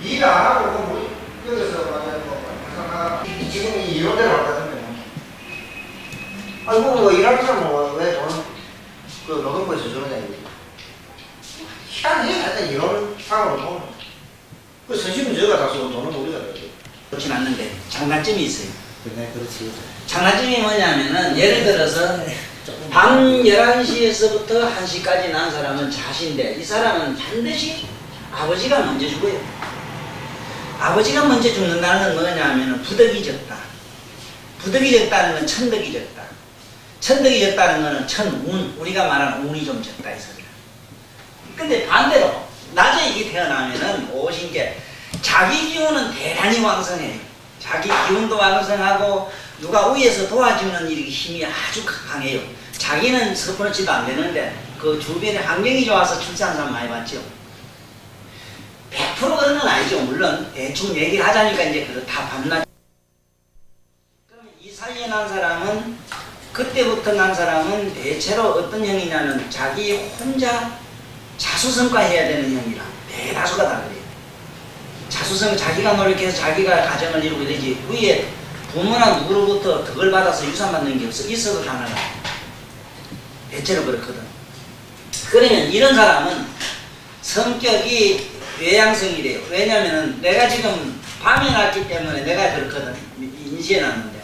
일 안 하고 뭐 여기서 지금 이 이론대로 할거든요. 아이고 뭐 일할 때는 뭐왜 돈은 그 노동부에서 주느냐 이거. 희한해 하여튼 이론상으로 보면. 그 선심은 저희가 다 쓰고 돈은 우리가 내죠. 그렇진 않는데 장단점이 있어요. 네, 그렇지. 장단점이 뭐냐면은 예를 들어서 밤 11시에서부터 1시까지 난 사람은 자신데 이 사람은 반드시 아버지가 먼저 죽어요. 아버지가 먼저 죽는다는 건 뭐냐면은 부덕이 적다. 부덕이 적다는 건 천덕이 적다. 천덕이 적다는 거는 천운, 우리가 말하는 운이 좀 적다 이 소리야. 근데 반대로 낮에 이게 태어나면은 오신 게 자기 기운은 대단히 왕성해요. 자기 기운도 왕성하고 누가 위에서 도와주는 이 힘이 아주 강해요. 자기는 서프러치도 안 되는데 그 주변에 환경이 좋아서 출세한 사람 많이 봤죠. 100% 그런 건 아니죠. 물론 대충 얘기를 하자니까 이제 다 밤낮. 그럼 이 사이에 난 사람은 그때부터 난 사람은 대체로 어떤 형이냐면 자기 혼자 자수성가해야 되는 형이라 대다수가 다 그래요. 자수성 자기가 노력해서 자기가 가정을 이루고 이러지 위에 부모나 누구로부터 덕을 받아서 유산 받는 게 없어. 있어도 다 나가. 대체로 그렇거든. 그러면 이런 사람은 성격이 외양성이래요. 왜냐면은 내가 지금 밤에 났기 때문에 내가 그렇거든. 인시에 났는데.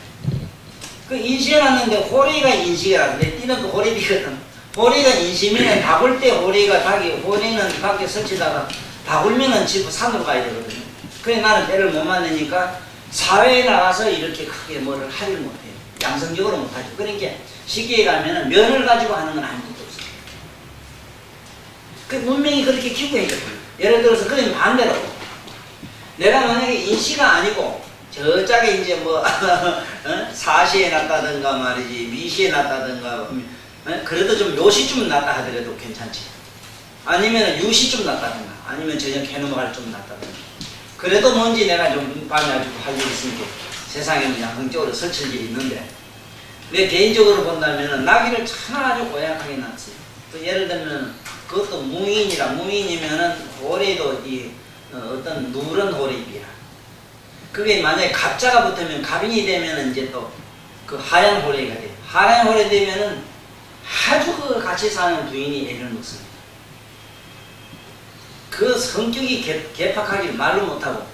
그 인시에 났는데 호레이가 인시가 내 띠는 그 호레비거든. 호레이가 인시면은 다굴 때 호레이가 닭이, 호레이는 밖에 설치다가 다굴면은 집 산으로 가야 되거든요. 그래 나는 때를 못 맞으니까 사회에 나가서 이렇게 크게 뭐를 하지를 못해요. 양성적으로 못하죠. 그러니까 쉽게 가면은 면을 가지고 하는 건 아무것도 없어요. 그 문명이 그렇게 기구해졌어요. 예를 들어서 그러면 반대로 내가 만약에 인시가 아니고 저짝에 이제 뭐 사시에 났다든가 말이지 미시에 났다든가 그래도 좀 묘시쯤 났다 하더라도 괜찮지. 아니면 유시쯤 났다든가 아니면 저녁 해넘어갈 좀 났다든가 그래도 뭔지 내가 좀 밤에 아주 할 일이 있으니까 세상에는 양성적으로 설칠 일이 있는데 내 개인적으로 본다면 나기를 참 아주 고약하게 났어요. 그 예를 들면 그것도 무인이면은 호래도 이 어떤 누런 호래비라. 그게 만약에 갑자가 붙으면 갑인이 되면은 이제 또 그 하얀 호래가 돼요. 하얀 호래 되면은 아주 그 같이 사는 부인이 애를 먹습니다. 그 성격이 개팍하기를 말로 못하고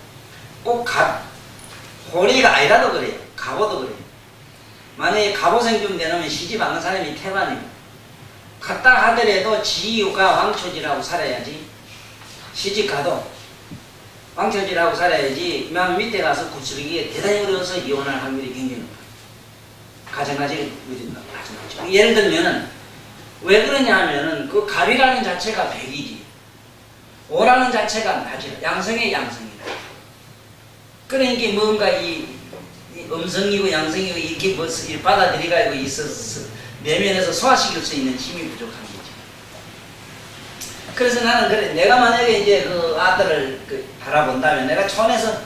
꼭 호래가 아니라도 그래요. 갑오도 그래요. 만약에 갑오생좀 되놓으면 시집 안 간 사람이 태반이고 갔다 하더라도 지유가 왕초지라고 살아야지 시집 가도 왕초지라고 살아야지 맨 밑에 가서 구슬기에 대단히 어려워서 이혼할 확률이 굉장히 높아요. 가정가정이 아주 많죠. 예를 들면은 왜 그러냐 하면은 그 갑이라는 자체가 백이지 오라는 자체가 낮이라 양성의 양성이다. 그러니까 뭔가 이 음성이고 양성이고 이렇게 뭐 받아들이가 있어서 내면에서 소화시킬 수 있는 힘이 부족한 거지. 그래서 나는 그래 내가 만약에 이제 그 아들을 바라본다면 내가 촌에서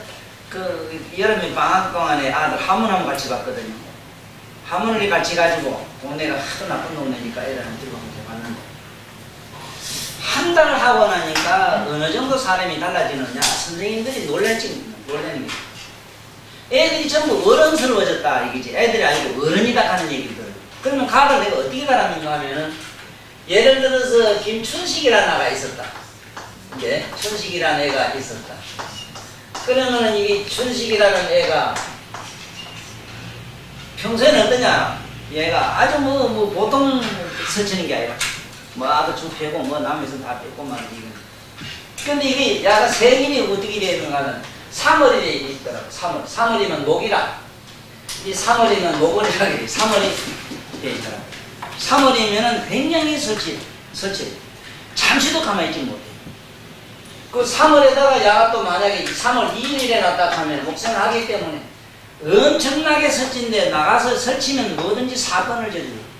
그 여름에 방학 동안에 아들 하문 같이 봤거든요. 하문을 같이 가지고 동네가 하도 나쁜 동네니까 애들한테 들고 한번 봤는데 한 달 하고 나니까 어느 정도 사람이 달라지느냐 선생님들이 놀라는 게 애들이 전부 어른스러워졌다 이기지. 애들이 아니고 어른이다 하는 얘기들. 그러면 가를 내가 어떻게 가라는가 하면은 예를 들어서 김춘식이라는 아가 있었다. 이제 춘식이라는 애가 있었다. 그러면은 이 춘식이라는 애가 평소에는 어떠냐? 얘가 아주 뭐 보통 서치는 게 아니라 뭐 아도 쭉 빼고 뭐 남에서 다 빼고 말이지. 근데 이게 야가 생일이 어떻게 되는가는 3월에 있더라고. 3월이면 목이라. 이 3월이면 목월이라 그래. 3월이 돼 있더라고. 3월이면은 굉장히 설치. 잠시도 가만히 있지 못해. 그 3월에다가 야가 또 만약에 3월 2일에 났다 하면 목생을 하기 때문에 엄청나게 설치인데 나가서 설치면 뭐든지 사건을 저지르고.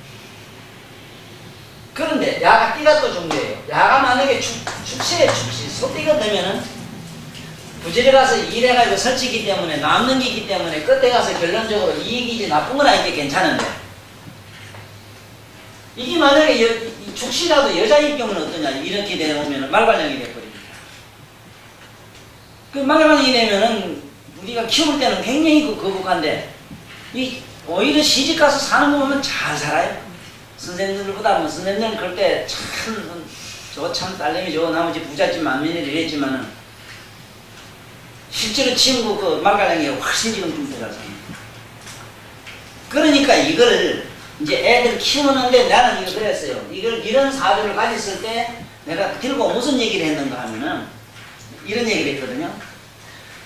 그런데 야가 띠가 또 중요해요. 야가 만약에 축시에 소띠가 되면은 부지에 가서 일해가지고 설치기 때문에 남는 게 있기 때문에 끝에 가서 결론적으로 이익이지 나쁜 건 아닌데 괜찮은데 이게 만약에 축시라도 여자일 경우는 어떠냐 이렇게 되면 말괄량이 돼버립니다. 막연하게 되면은 우리가 키울 때는 굉장히 거북한데 오히려 시집가서 사는 거 보면 잘 살아요. 선생님들보다 선생님들은 그럴 때 참 딸내미 저거 나머지 부잣집 만면이 이랬지만은 실제로 친구 말가량이가 훨씬 지금 좀 들어서. 그러니까 이거를 이제 애들 키우는데 나는 이거 그랬어요. 이런 사주를 가졌을 때 내가 들고 무슨 얘기를 했는가 하면은 이런 얘기를 했거든요.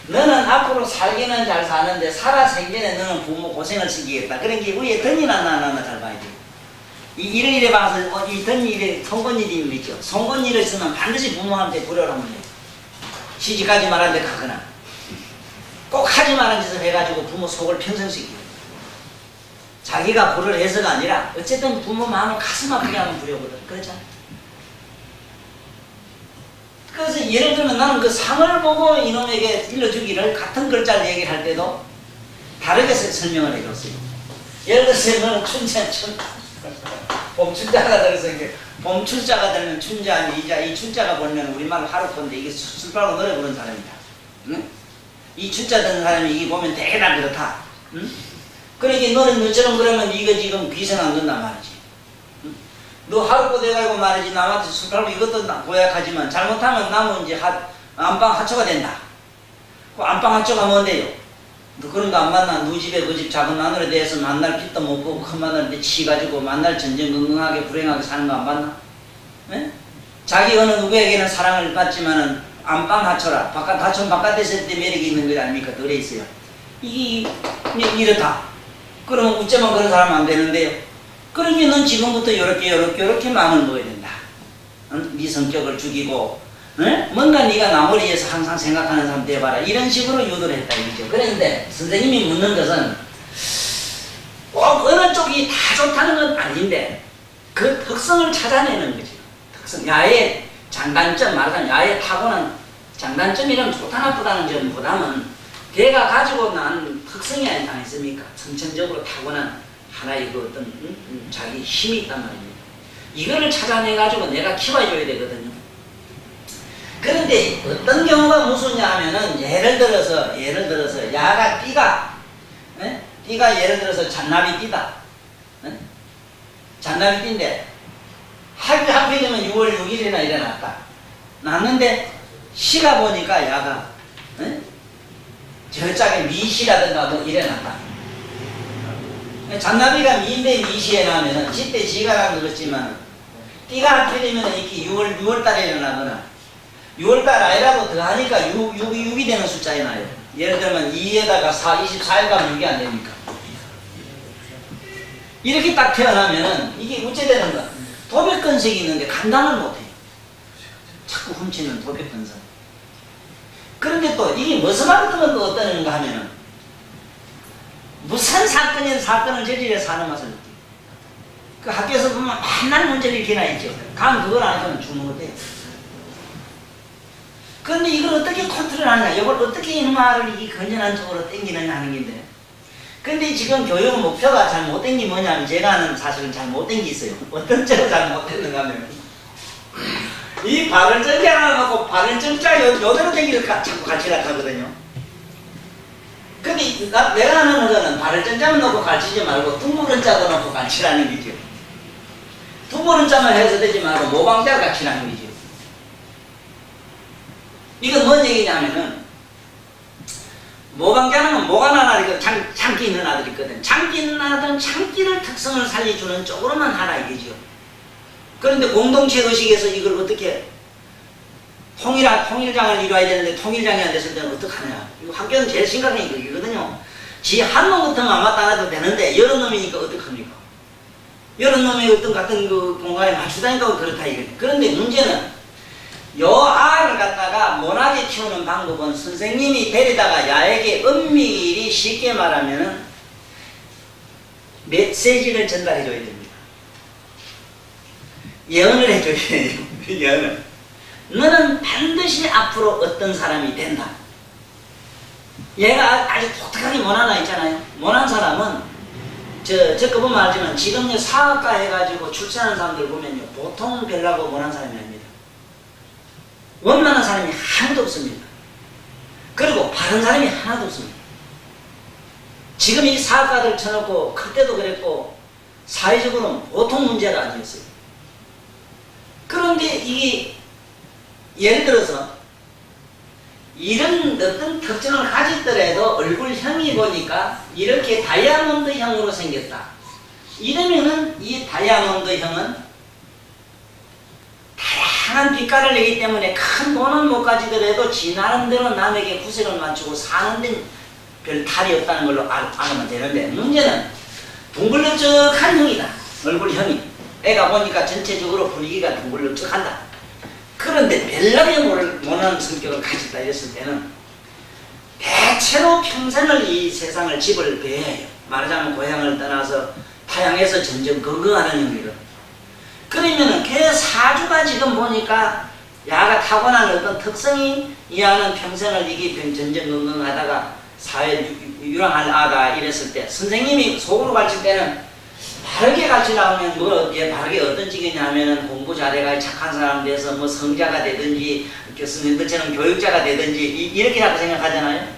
너는 앞으로 살기는 잘 사는데 살아 생전에 너는 부모 고생을 시키겠다. 그런 게 위에 던이나 나나 잘 봐야 돼. 이래 봐서 이 던이 이래 송곳니를 있죠. 송곳니를 있으면 반드시 부모한테 불효를 하면 돼. 시집가지 말았는데 가거나 꼭 하지 말은 짓을 해가지고 부모 속을 편성시키고 자기가 불을 해서가 아니라 어쨌든 부모 마음을 가슴 아프게 하면 불효거든. 그렇잖아. 그래서 예를 들면 나는 그 상을 보고 이놈에게 일러주기를 같은 글자를 얘기를 할 때도 다르게 설명을 해줬어요. 예를 들어서 너는 봄춘자가 들어서 이게 봄춘자가 되면 춘자, 이자, 이 춘자가 보면 우리말로 하루폰데 이게 술바라고 노래 부르는 사람이다. 응? 이 춘자 되는 사람이 이게 보면 되게 다 그렇다. 응? 그러니까 너는 너처럼 그러면 이거 지금 귀신 안 된단 말이지. 응? 너 하루포 돼가지고 말이지 남한테 술 팔고 이것도 고약하지만 잘못하면 남은 이제 안방 하초가 된다. 그 안방 하초가 뭔데요? 너 그런 거 안 만나? 누 집에 그 집 작은 마늘에 대해서 만날 빚도 못 보고 큰 마늘에 치가지고 만날 전전긍긍하게 불행하게 사는 거 안 봤나? 예? 자기 어느 누구에게는 사랑을 받지만은 안방 하초라. 하초는 바깥에서 할 때 매력이 있는 거 아닙니까? 덜에 있어요. 이게 이렇다. 그러면 어쩌면 그런 사람 안 되는데요. 그러면 넌 지금부터 요렇게 마음을 먹어야 된다. 응? 네 성격을 죽이고 응? 뭔가 네가 남을 위해서 항상 생각하는 사람 돼봐라. 이런 식으로 유도를 했다 이거죠. 그런데 선생님이 묻는 것은 꼭 어느 쪽이 다 좋다는 건 아닌데 그 특성을 찾아내는 거죠. 특성. 야의 장단점, 말하자면 야의 타고난 장단점이라면 좋다 나쁘다는 점보다는 걔가 가지고 난 특성이 아니겠습니까? 선천적으로 타고난 하나의 그 어떤 자기 힘이 있단 말입니다. 이거를 찾아내가지고 내가 키워줘야 되거든요. 그런데 어떤 경우가 무슨냐 하면은 예를 들어서 야가 띠가 예를 들어서 잔나비 띠다. 잔나비 띠인데 하필이면 6월 6일이나 일어났다. 났는데 시가 보니까 야가 저짝에 미시라든가 뭐 일어났다. 잔나비가 미인데 미시에 나면은 집대 지가라는 그렇지만 띠가 하필이면 이렇게 6월달에 일어나거나 6월달 아이라고 더 하니까 6이 되는 숫자에 나요. 예를 들면 2에다가 24일 가면 6이 안 됩니까? 이렇게 딱 태어나면은 이게 어째 되는 거야? 도백건색이 있는데 감당을 못해요. 자꾸 훔치는 도백건색. 그런데 또 이게 무슨 말 같은 건 또 어떠는가 하면은 무슨 사건을 저질러 사는 맛을 느껴요. 그 학교에서 보면 맨날 문제를 일으키나 있죠. 감 그걸 안 하면 죽는 것 같아요. 그런데 이걸 어떻게 컨트롤하느냐, 이걸 어떻게 이 말을 이 건전한 쪽으로 땡기느냐 하는 건데. 근데 지금 교육 목표가 잘 못 땡기 뭐냐면 제가 하는 사실은 잘 못 땡기 있어요. 어떤 쪽으로 잘 못 땡기는가 하면 이 발언점이 하나 놓고 발언점자 요대로 땡기를 자꾸 같이 하거든요. 근데 내가 하는 거는 발언점자만 놓고 가르치지 말고 둥그런자도 놓고 가르치라는 거죠. 둥그런자만 해서 되지 말고 모방자 가르치라는 거죠. 이건 뭔 얘기냐면은 모방자는 뭐가 나나 장기 있는 아들이 있거든. 장기 있는 아들은 장기를 특성을 살려주는 쪽으로만 하라 이거죠. 그런데 공동체 의식에서 이걸 어떻게 통일장을 이루어야 되는데 통일장이 안 됐을 때는 어떡하냐. 이거 학교는 제일 심각한 게 이거거든요. 지 한 놈 같으면 안 맞다 안 해도 되는데 여러 놈이니까 어떡합니까? 여러 놈의 어떤 같은 그 공간에 맞추다니까 그렇다 이거죠. 그런데 문제는 요 알을 갖다가 모나게 키우는 방법은 선생님이 데리다가 야에게 엄밀히 쉽게 말하면은 메시지를 전달해줘야 됩니다. 예언을 해줘야 돼요. 예언을. 너는 반드시 앞으로 어떤 사람이 된다. 얘가 아주 독특하게 모나나 있잖아요. 모난 사람은 저 보면 알지만 지금 사업가 해가지고 출세하는 사람들 보면요. 보통 별나고 모난 사람이 아닙니다. 원만한 사람이 하나도 없습니다. 바른 사람이 하나도 없습니다. 지금 이 사과를 쳐놓고 그때도 그랬고 사회적으로는 보통 문제가 아니었어요. 그런데 이게 예를 들어서 이런 어떤 특징을 가졌더라도 얼굴형이 보니까 이렇게 다이아몬드형으로 생겼다. 이러면은 이 다이아몬드형은 다양한 빛깔을 내기 때문에 큰 돈은 못 가지더라도 지 나름대로 남에게 구색을 맞추고 사는 데는 별 탈이 없다는 걸로 알면 되는데, 문제는 둥글럭적한 형이다. 얼굴형이. 애가 보니까 전체적으로 분위기가 둥글럭적한다. 그런데 별나게 모르는 성격을 가졌다 이랬을 때는 대체로 평생을 이 세상을 집을 배야 해요. 말하자면 고향을 떠나서 타향에서 점점 건강하는 형이거든. 그러면은 걔 사주가 지금 보니까 야가 타고난 어떤 특성이 이 아는 평생을 이게 점점 건강하다가 사회 유랑할 아가 이랬을 때 선생님이 속으로 가르칠 때는 바르게 가르치려면 얘 바르게 어떤 직이냐면은 공부 잘해가 착한 사람 돼서 뭐 성자가 되든지 교수님들처럼 교육자가 되든지 이렇게 자꾸 생각하잖아요.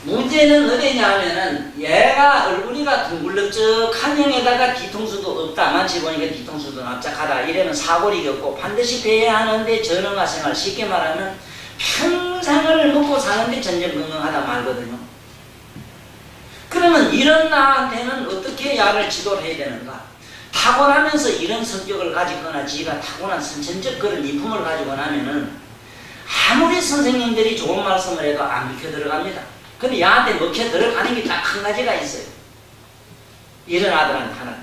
문제는 어디냐 하면은 얘가 얼굴이가 둥글럭적한 형에다가 뒤통수도 없다. 마치 보니까 뒤통수도 납작하다. 이러면 사골이 없고 반드시 배야 하는데 전응화 생활, 쉽게 말하면 평생을 먹고 사는데 전전 건강하다 말거든요. 그러면 이런 나한테는 어떻게 약을 지도를 해야 되는가? 타고나면서 이런 성격을 가지거나 지가 타고난 선천적 그런 인품을 가지고 나면은 아무리 선생님들이 좋은 말씀을 해도 안 먹혀 들어갑니다. 근데 야한테 먹혀 들어가는 게 딱 한 가지가 있어요. 이런 아들한테 하나.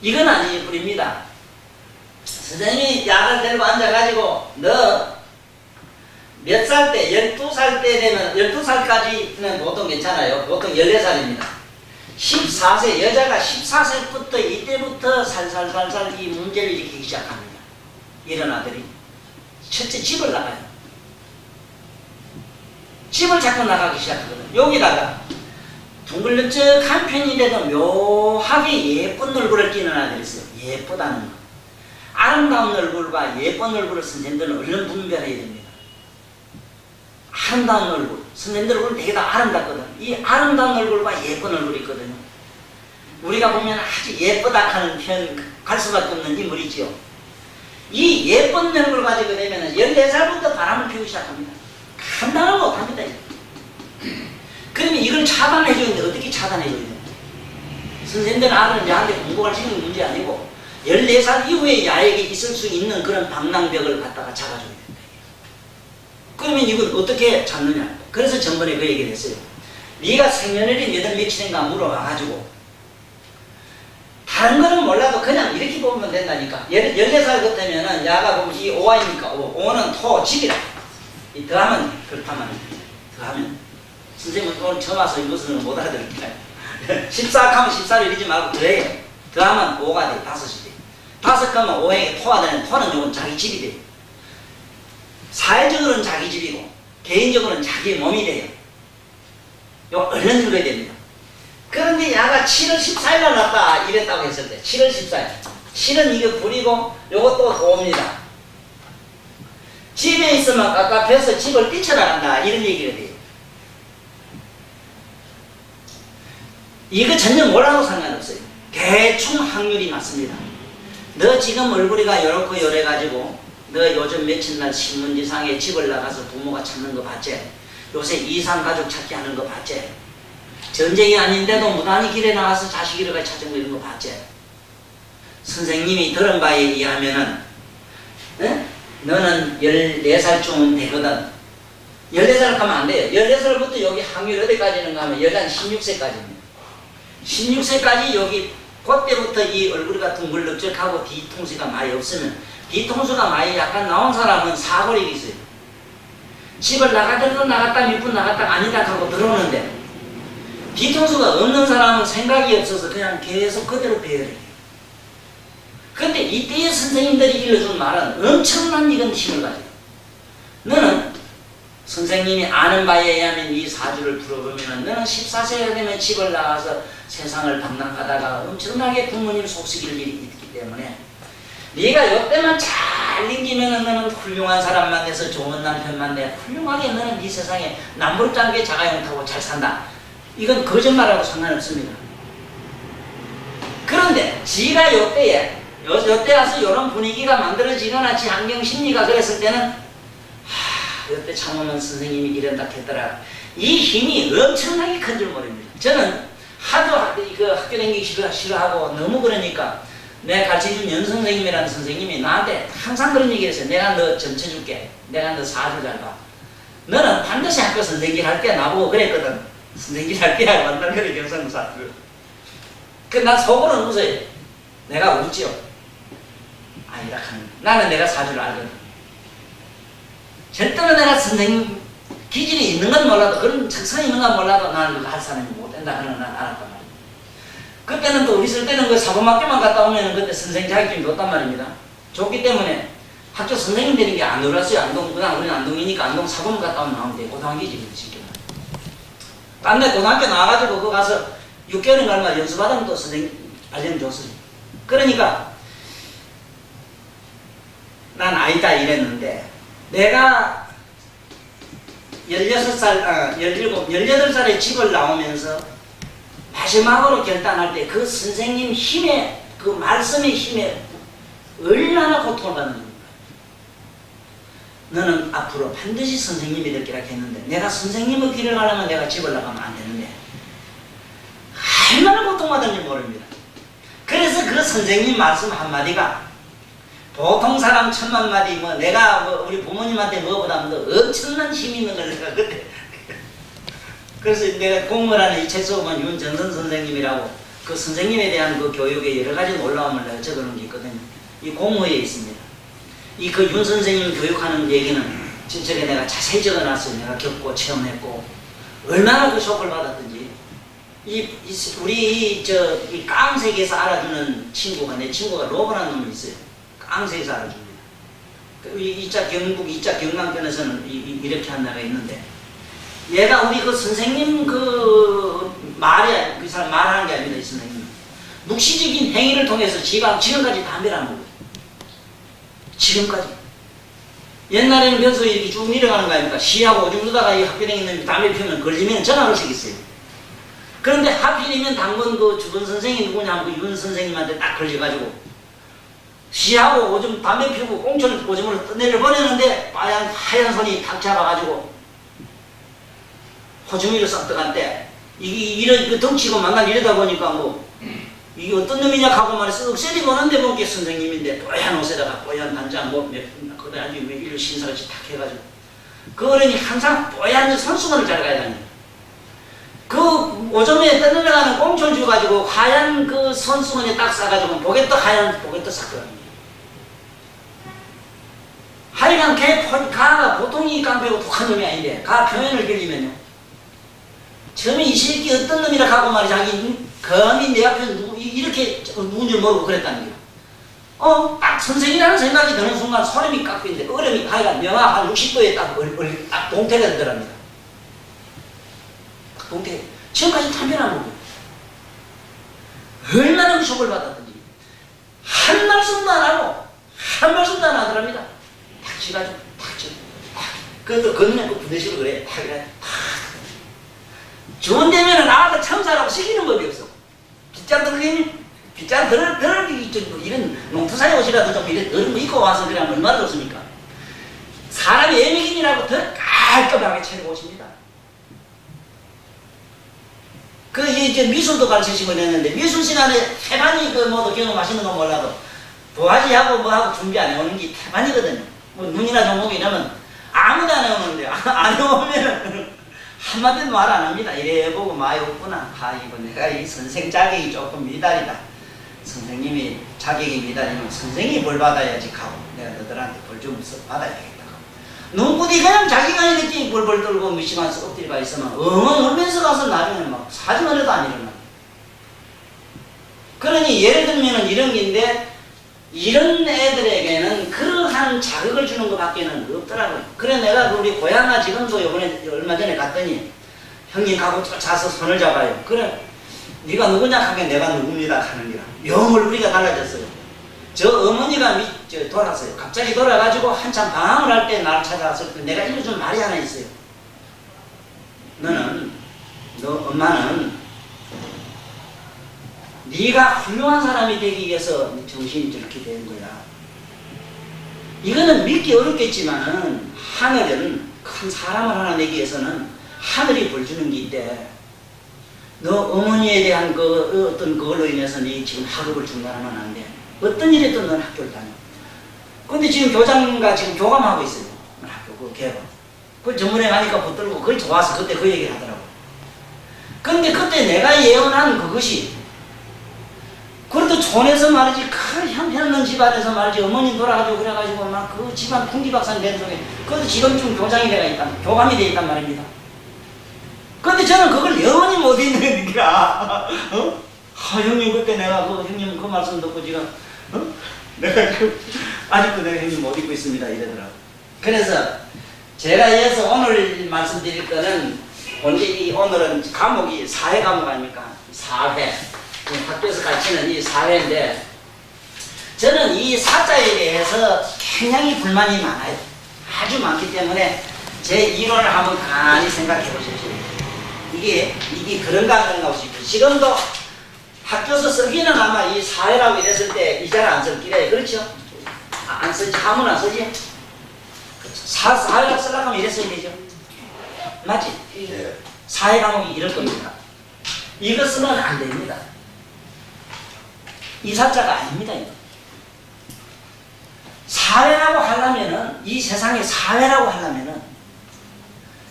이건 아닐 뿐입니다. 선생님이 약을 들고 앉아가지고 너 몇 살 때, 12살 때 되면, 12살까지는 보통 괜찮아요. 보통 14살입니다. 14세, 여자가 14세부터 이때부터 살살살살 이 문제를 일으키기 시작합니다. 이런 아들이. 첫째 집을 나가요. 집을 자꾸 나가기 시작하거든. 여기다가 둥글럭적한 편인데도 묘하게 예쁜 얼굴을 띠는 아들이 있어요. 예쁘다는 거. 아름다운 얼굴과 예쁜 얼굴을 선생님들은 얼른 분별해야 됩니다. 아름다운 얼굴, 선생님들 얼굴 되게 다 아름답거든. 이 아름다운 얼굴과 예쁜 얼굴이 있거든요. 우리가 보면 아주 예쁘다 하는 표현 갈 수밖에 없는 인물이지요. 이 예쁜 얼굴 가지고 되면 14살부터 바람을 피우기 시작합니다. 감당을 못합니다. 그러면 이걸 차단해줘야 되는데 어떻게 차단해줘야 돼요? 선생님들은 아들은 야한테 공부할 수 있는 문제 아니고 14살 이후에 야에게 있을 수 있는 그런 방랑벽을 갖다가 잡아줘야 된다. 그러면 이건 어떻게 잡느냐? 그래서 전번에 그 얘기를 했어요. 네가 생년월일이 몇월 며칠인가 물어봐가지고 다른 거는 몰라도 그냥 이렇게 보면 된다니까. 14살 같으면은 야가 보면 이 오화이니까 오는 토, 집이라. 이 더하면 그렇다면 더하면 선생님은 오늘 처음 와서 이것은 못 알아들을까요? 14 하면 14를 이러지 말고 더해요. 더하면 5가 돼. 5이 돼. 5 하면 5에게 토가 되는 토는 요건 자기 집이 돼요. 사회적으로는 자기 집이고 개인적으로는 자기 몸이 돼요. 이거 얼른 읽어야 됩니다. 그런데 야가 7월 14일날 났다 이랬다고 했을 때 7월 14일 7은 이거 불이고 요것도 도입니다. 집에 있으면 깝깝해서 집을 뛰쳐나간다 이런 얘기가 돼요. 이거 전혀 뭐라고 상관없어요. 대충 확률이 맞습니다. 너 지금 얼굴이가 요렇고 요래가지고 너 요즘 며칠날 신문지상에 집을 나가서 부모가 찾는 거 봤지? 요새 이상 가족 찾기 하는 거 봤지? 전쟁이 아닌데도 무단히 길에 나가서 자식 이렇게 찾은 거 이런 거 봤지? 선생님이 들은 바에 의하면은 너는 14살쯤은 되거든. 14살 가면 안 돼요. 14살부터 여기 확률 어디까지는 가면 여자는 16세까지입니다. 16세까지 여기 그때부터 이 얼굴이 둥글럭적하고 뒤통수가 많이 없으면 뒤통수가 많이 약간 나온 사람은 사거리가 있어요. 집을 나가더라도 나갔다 몇 분 나갔다 아니다 하고 들어오는데 뒤통수가 없는 사람은 생각이 없어서 그냥 계속 그대로 배열해요. 그런데 이때의 선생님들이 일러준 말은 엄청난 이건 힘을 가져요. 너는 선생님이 아는 바에 의하면 이 사주를 풀어보면 너는 14세가 되면 집을 나가서 세상을 방랑하다가 엄청나게 부모님 속썩일 일이 있기 때문에 네가 이때만 잘 잘린 김에는 너는 훌륭한 사람 만나서 좋은 남편 만나야 훌륭하게 너는 이 세상에 남부르장게 자가용 타고 잘 산다. 이건 거짓말하고 상관없습니다. 그런데 지가 요때에 요때 와서 이런 분위기가 만들어지거나 지 환경 심리가 그랬을 때는 요때 참으면 선생님이 이런다 했더라. 이 힘이 엄청나게 큰 줄 모릅니다. 저는 하도 그 학교 다니기 싫어하고 너무 그러니까 내가 가르쳐준 연 선생님이라는 선생님이 나한테 항상 그런 얘기를 했어요. 내가 너 점쳐줄게. 내가 너 사주 잘 봐. 너는 반드시 학교 선생님 할 때 나보고 그랬거든. 선생님 할 때야 만날 그래 경상사주. 난 속으로는 웃어요. 내가 웃지요. 아니라 하는 나는 내가 사주를 알거든. 절대로 내가 선생님 기질이 있는 건 몰라도 그런 특성이 있는 건 몰라도 나는 그거 할 사람이 못 된다 그런 건 난 알았단 말이야. 그때는 또 우리 쓸 때는 그 사범학교만 갔다 오면 그때 선생님 자격증이 줬단 말입니다. 줬기 때문에 학교 선생님 되는 게 안 어려웠어요. 안동, 그냥 우리는 안동이니까 안동 사범 갔다 오면 나오면 돼. 고등학교지, 쉽게 말해. 딴데 고등학교 나와가지고 그거 가서 6개월인가 얼마 연수받으면 또 선생님 알려줬어요. 그러니까 난 아니다 이랬는데 내가 18살에 집을 나오면서 마지막으로 결단할 때 그 선생님 힘에, 그 말씀의 힘에 얼마나 고통을 받는 겁니까? 너는 앞으로 반드시 선생님이 될 거라 했는데 내가 선생님의 길을 가려면 내가 집을 나가면 안 되는데 얼마나 고통받았는지 모릅니다. 그래서 그 선생님 말씀 한마디가 보통 사람 1000만마디 내가 우리 부모님한테 뭐보다 엄청난 힘이 있는 걸 내가 그때 그래서 내가 공부라는 이 책 속은 윤전선 선생님이라고 그 선생님에 대한 그 교육의 여러 가지 놀라움을 내가 적어놓은 게 있거든요. 이 공모에 있습니다. 이 그 윤 선생님 교육하는 얘기는 진짜에 내가 자세히 적어놨어요. 내가 겪고 체험했고 얼마나 그 쇼크를 받았던지. 우리 이 깡세계에서 알아주는 친구가 내 친구가 로버라는 놈이 있어요. 깡세에서 알아줍니다. 이자 경북, 이자 경남편에서는 이렇게 한 나라가 있는데 얘가 우리 그 선생님 그 말에 그 사람 말하는 게 아닙니다. 이 선생님 묵시적인 행위를 통해서 지금까지 담배를 안 먹어요. 지금까지. 옛날에는 변소 이렇게 쭉 내려가는 거 아닙니까? 시하고 오줌 누다가 이 학교 다니는 담배 피우면 걸리면 전화를 쓰겠어요. 그런데 하필이면 당번 그 주변 선생이 누구냐 하면 그 윤 선생님한테 딱 걸려가지고 시하고 오줌 담배 피우고 꽁초를 오줌을 내려보내는데 하얀 손이 탁 잡아가지고 호주미를 싹 들어갈 때 이런 그 덩치고 만날 이러다 보니까 이게 어떤 놈이냐 하고 말해서 억세리 보는데 보니까 선생님인데 뽀얀 옷에다가 뽀얀 단장 그래 아주 일로 신사같이 탁 해가지고 그 어른이 항상 뽀얀 손수건을 잘 가야 됩니다. 그 오줌에 떠내려가는 꽁초를 주가지고 하얀 그 손수건에 딱 싸가지고 보겠다 하얀 보겠다 싹 들어갑니다. 하여간 가가 보통이 깡패고 독한 놈이 아닌데 가 표현을 빌리면요 처음에 이 새끼 어떤 놈이라 하고 말이야 자기 감히 내 앞에 이렇게 누군 줄 모르고 그랬다는 거야. 딱 선생이라는 생각이 드는 순간 소름이 깎이는데 얼음이 하여간 영하 한 60도에 딱 동태가 되더랍니다. 동태 지금까지 담배를 안 먹어요. 얼마나 그 쇼크를 받았던지 한 말씀도 안 하고 한 말씀도 안 하더랍니다. 탁 치가지고 탁 치고 그것도 걷는 그 부대시로 그래 탁 그래 좋은 데면은 나와서 청사라고 시키는 법이 없어. 빗장 이런 농투사에 옷이라도 좀 이런 거 입고 와서 그냥 얼마나 좋습니까? 사람이 애매긴이라고 더 깔끔하게 차리고 오십니다. 이제 미술도 가르치시고 그랬는데 미술 시간에 태반이 뭐도 경험하시는 건 몰라도 도화지하고 뭐하고 준비 안 해오는 게 태반이거든요. 눈이나 종목 이러면 아무도 안 해오는데 안 해오면은 한마디도 말 안 합니다. 이래 보고 많이 없구나. 이거 내가 이 선생 자격이 조금 미달이다. 선생님이 자격이 미달이면 선생님이 벌 받아야지 하고 내가 너들한테 벌 좀 받아야겠다. 눈부디 그냥 자기가 이렇게 벌벌 떨고 몇 시간 엎드려가 있으면 엉엉 울면서 가서 나중에 막 사지만 해도 안 일어나. 그러니 예를 들면은 이런 게인데 이런 애들에게는 그러한 자극을 주는 것밖에는 없더라고요. 그래 내가 우리 고향아 지금도 이번에 얼마 전에 갔더니 형님 가고 쫓아서 손을 잡아요. 그래 네가 누구냐 하면 내가 누굽니다 하는 거야. 영 얼굴이가 달라졌어요. 저 어머니가 돌아서요. 갑자기 돌아가지고 한참 방황을 할 때 나를 찾아왔을 때 내가 일러준 말이 하나 있어요. 너 엄마는 네가 훌륭한 사람이 되기 위해서 정신이 저렇게 되는 거야. 이거는 믿기 어렵겠지만은 하늘은 큰 사람을 하나 내기 위해서는 하늘이 벌 주는 게 있대. 너 어머니에 대한 어떤 그걸로 인해서 네 지금 학업을 중단하면 안 돼. 어떤 일이든 넌 학교를 다녀. 근데 지금 교장과 지금 교감하고 있어요. 학교 그 개업. 그 전문에 가니까 붙들고 그게 좋아서 그때 그 얘기를 하더라고. 그런데 그때 내가 예언한 그것이 그래도 촌에서 말이지 큰 형편없는 집안에서 말이지 어머니 돌아가지고 그래가지고 막 그 집안 풍기박산 된 속에 그래도 지금쯤 교장이 되어 있다 교감이 되어 있단 말입니다. 그런데 저는 그걸 영원히 못 읽는 거야. 형님 그때 내가 형님 그 말씀 듣고 지금 내가 아직도 내가 형님 못 읽고 있습니다 이러더라고. 그래서 제가 이어서 오늘 말씀드릴 거는 본래 오늘은 과목이 사회 과목 아닙니까? 사회. 학교에서 가르치는 이 사회인데 저는 이 사자에 대해서 굉장히 불만이 많아요. 아주 많기 때문에 제 이론을 한번 가만히 생각해 보십시오. 이게 그런가 그런가 싶어요. 지금도 학교에서 쓰기는 아마 이 사회라고 이랬을 때 이자를 안 쓸 기래. 그렇죠? 안 쓰지. 하면 안 쓰지. 사회학 쓰려고 하면 이랬어야 되죠. 맞지? 네. 사회 과목이 이럴 겁니다. 이거 쓰면 안 됩니다. 이 사자가 아닙니다. 이거. 사회라고 하려면은 이 세상에 사회라고 하려면은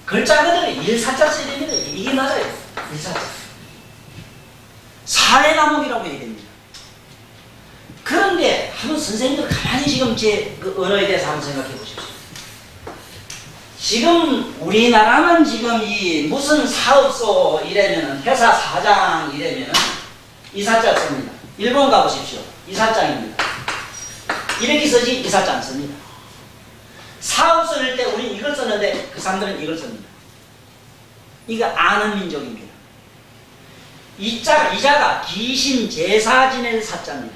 글자 그대로 일사자 써야 됩니다. 이게 맞아요. 일사자. 사회 과목이라고 해야 됩니다. 그런데 한번 선생님들 가만히 지금 제 그 언어에 대해서 한번 생각해 보십시오. 지금 우리나라는 지금 이 무슨 사업소 이래면은 회사 사장 이래면은 이사자 씁니다. 일본 가보십시오. 이사장입니다. 이렇게 쓰지 이사자 안 씁니다. 사업 쓸 때 우리는 이걸 썼는데 그 사람들은 이걸 씁니다. 이거 아는 민족입니다. 이자가 귀신 제사 지낼 사자입니다.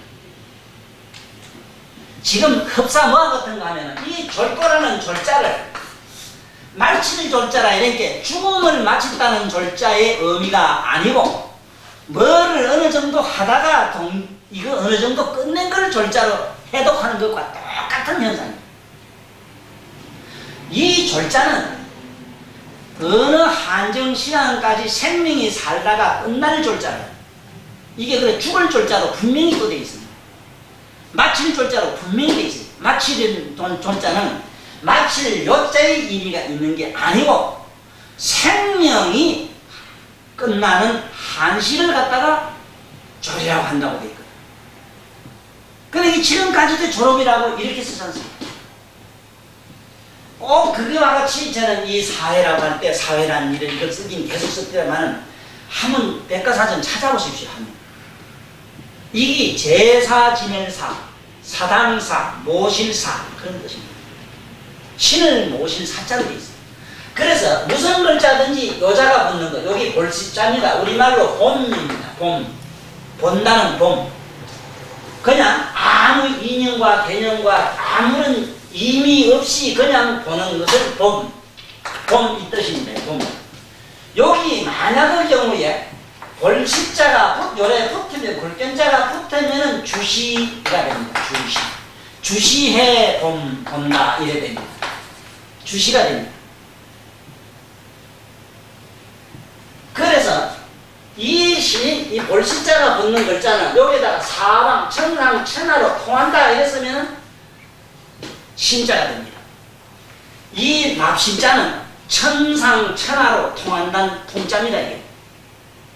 지금 흡사 모아 같은 거 하면은 이 졸도라는 졸자를 말칠 졸자라 이렇게 죽음을 마쳤다는 졸자의 의미가 아니고 뭐를 어느 정도 하다가 이거 어느 정도 끝낸 걸 졸자로 해독하는 것과 똑같은 현상입니다. 이 졸자는 어느 한정 시간까지 생명이 살다가 끝날 졸자예요. 이게 그래 죽을 졸자로 분명히 또 되어 있습니다. 마칠 졸자로 분명히 되어 있습니다. 마칠 졸자는 마칠 요자의 의미가 있는 게 아니고 생명이 끝나는 한시를 갖다가 졸이라고 한다고 되어 있거든요. 그러니까 지금까지도 졸업이라고 이렇게 쓰지 않습니까? 그거와 같이 저는 이 사회라고 할 때 사회라는 이걸 쓰긴 계속 썼더라만 한번 백과사전 찾아보십시오. 한번. 이게 제사 지낼 사, 사당사, 모실사 그런 뜻입니다. 신을 모실 사자로 되어 있어요. 그래서 무슨 글자든지 요자가 붙는 거 여기 볼십자입니다. 우리말로 봄입니다. 봄. 본다는 봄. 그냥 아무 인연과 개념과 아무런 의미 없이 그냥 보는 것을 봄. 봄 이 뜻입니다. 봄. 여기 만약의 경우에 볼십자가 요래 붙으면 골견자가 붙으면은 주시가 됩니다. 주시. 주시해 본다 이래 됩니다. 주시가 됩니다. 그래서 이 볼십자가 붙는 글자는 여기다가 사방, 천상, 천하로 통한다 이랬으면 신자가 됩니다. 이 납신자는 천상, 천하로 통한다는 통자입니다. 이게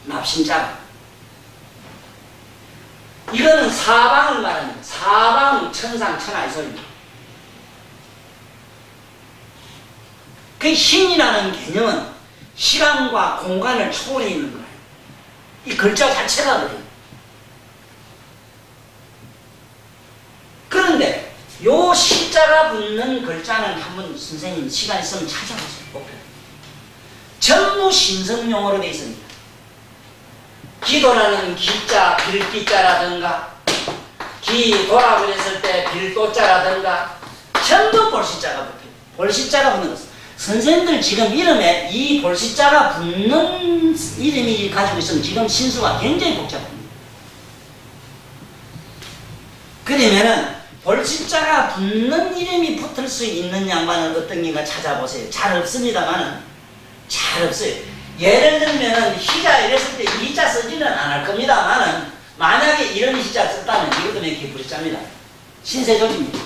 납신자가. 이거는 사방을 말합니다. 사방, 천상, 천하의 소리입니다. 그 신이라는 개념은 시간과 공간을 초월해 있는 거예요. 이 글자 자체가 그래요. 그런데 요 시자가 붙는 글자는 한번 선생님 시간 있으면 찾아보세요. 전부 신성용어로 되어 있습니다. 기도라는 기자, 빌기자라든가 비 돌아버렸을 때 빌도자라든가 전부 볼시자가 붙어요. 볼시자가 붙는 것은 선생님들 지금 이름에 이 볼시자가 붙는 이름이 가지고 있으면 지금 신수가 굉장히 복잡합니다. 그러면은 볼시자가 붙는 이름이 붙을 수 있는 양반은 어떤 게가 찾아보세요. 잘 없습니다만은 잘 없어요. 예를 들면은 희자 이랬을 때 이자 쓰지는 않을 겁니다만은 만약에 이런 희자 썼다면 이것도 그냥 불시자입니다. 신세조입니다.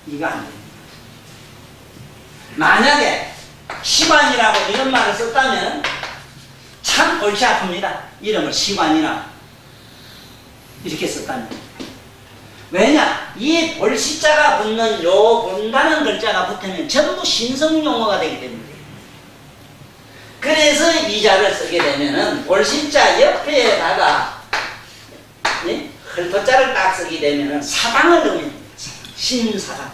이거 안 됩니다. 만약에 시관이라고 이런 말을 썼다면 참 골치 아픕니다. 이름을 시관이나 이렇게 썼다면. 왜냐? 이 볼시자가 붙는 요 본다는 글자가 붙으면 전부 신성용어가 되기 때문에. 그래서 이자를 쓰게 되면은 볼시자 옆에다가 네? 헐토자를 딱 쓰게 되면은 사당을 넣으면 신사당.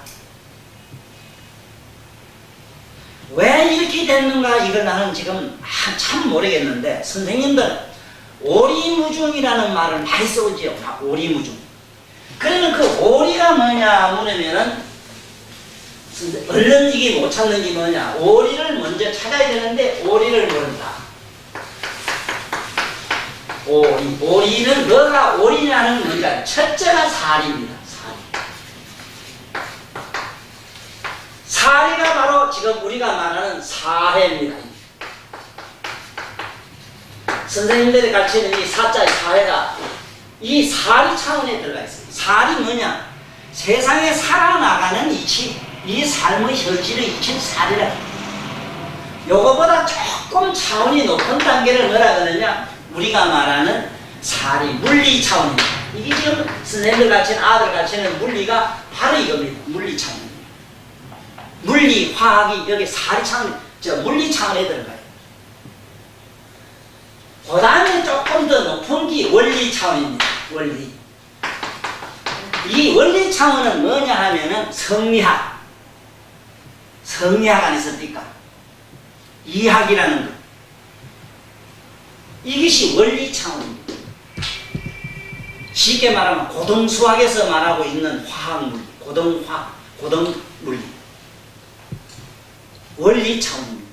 왜 이렇게 됐는가 이걸 나는 지금 참 모르겠는데 선생님들 오리무중이라는 말을 많이 써오지요. 오리무중. 그러면 그 오리가 뭐냐 물으면은 얼른지기 못 찾는 게 뭐냐. 오리를 먼저 찾아야 되는데 오리를 모른다. 오리. 오리는 뭐가 오리냐는 뭔가 첫째가 사리입니다. 사리가 바로 지금 우리가 말하는 사회입니다. 선생님들이 가르치는 이 사자의 사회가 이 사리 차원에 들어가 있습니다. 사리 뭐냐? 세상에 살아나가는 이치, 이 삶의 현실의 이치는 사리라. 요거보다 조금 차원이 높은 단계를 뭐라 그러냐? 우리가 말하는 사리, 물리 차원입니다. 이게 지금 선생님들 가르치는 아들 가르치는 물리가 바로 이겁니다. 물리 차원. 물리, 화학이 여기 사리 차원, 물리 차원에 들어가요. 그 다음에 조금 더 높은 게 원리 차원입니다. 원리. 이 원리 차원은 뭐냐 하면은 성리학. 성리학 안 있습니까? 이학이라는 것. 이것이 원리 차원입니다. 쉽게 말하면 고등수학에서 말하고 있는 화학물리, 고등물리. 원리 차원입니다.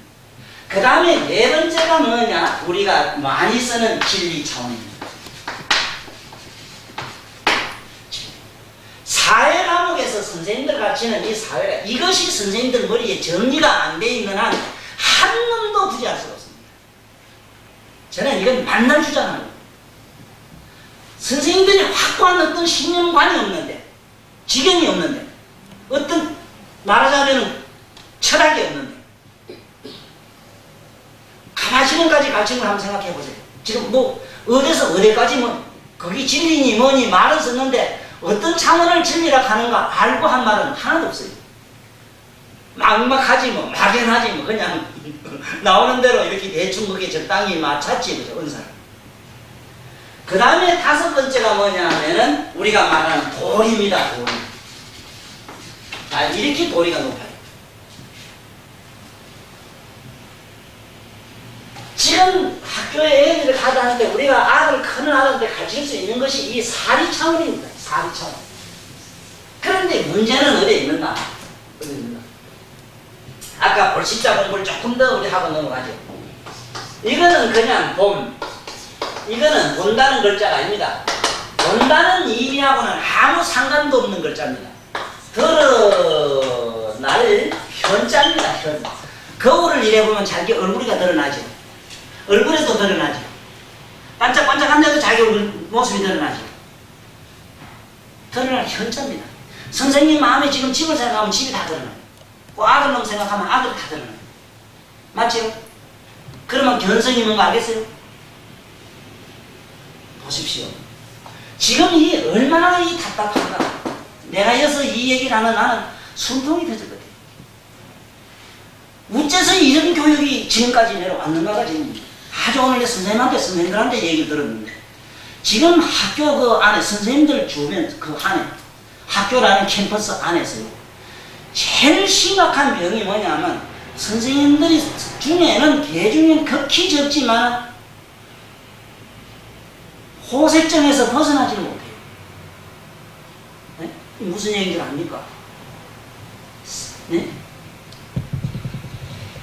그 다음에 네 번째가 뭐냐? 우리가 많이 쓰는 진리 차원입니다. 사회 과목에서 선생님들 가르치는 이 사회가 이것이 선생님들 머리에 정리가 안 돼 있는 한 한 놈도 부지할 수가 없습니다. 저는 이건 만날 주장하는 거예요. 선생님들이 확고한 어떤 신념관이 없는데, 지경이 없는데, 어떤 말하자면 철학이 없는데, 가만 지금까지 가르친 걸 한번 생각해 보세요. 지금 뭐 어디서 어디까지 뭐 거기 진리니 뭐니 말은 썼는데 어떤 차원을 진리라 하는가 알고 한 말은 하나도 없어요. 막막하지 뭐 막연하지 뭐 그냥 나오는 대로 이렇게 대충 그게 적당히 맞췄지 그죠 은사를. 그 다음에 다섯 번째가 뭐냐 하면은 우리가 말하는 도리입니다. 도리. 아, 이렇게 도리가 높아요. 지금 학교에 애들을 가다 하는데 우리가 아들, 큰 아들한테 가르칠 수 있는 것이 이 사리 차원입니다. 사리 차원. 그런데 문제는 어디에 있는가? 어디 있는가? 아까 볼시자 공부를 조금 더 우리 하고 넘어가죠. 이거는 그냥 이거는 본다는 글자가 아닙니다. 본다는 의미하고는 아무 상관도 없는 글자입니다. 드러날 현자입니다. 현. 거울을 이래보면 자기 얼굴이가 드러나죠. 얼굴에도 드러나죠. 반짝반짝한데도 자기 얼굴 모습이 드러나죠. 드러날 현자입니다. 선생님 마음에 지금 집을 생각하면 집이 다 드러나요. 그 아들 놈 생각하면 아들이 다 드러나요. 맞죠? 그러면 견성이 뭔가 알겠어요? 보십시오. 지금 이 얼마나 이 답답한가. 내가 여기서 이 얘기를 하면 나는 숨통이 터졌거든. 어째서 이런 교육이 지금까지 내려왔는가가 지금 아주 오늘 선생님한테 선생님들한테 얘기를 들었는데 지금 학교 그 안에 선생님들 주변 그 안에 학교라는 캠퍼스 안에서요 제일 심각한 병이 뭐냐면 선생님들이 중에는 개 중에는 극히 적지만 호색정에서 벗어나지를 못해요. 네? 무슨 얘기를 합니까? 네?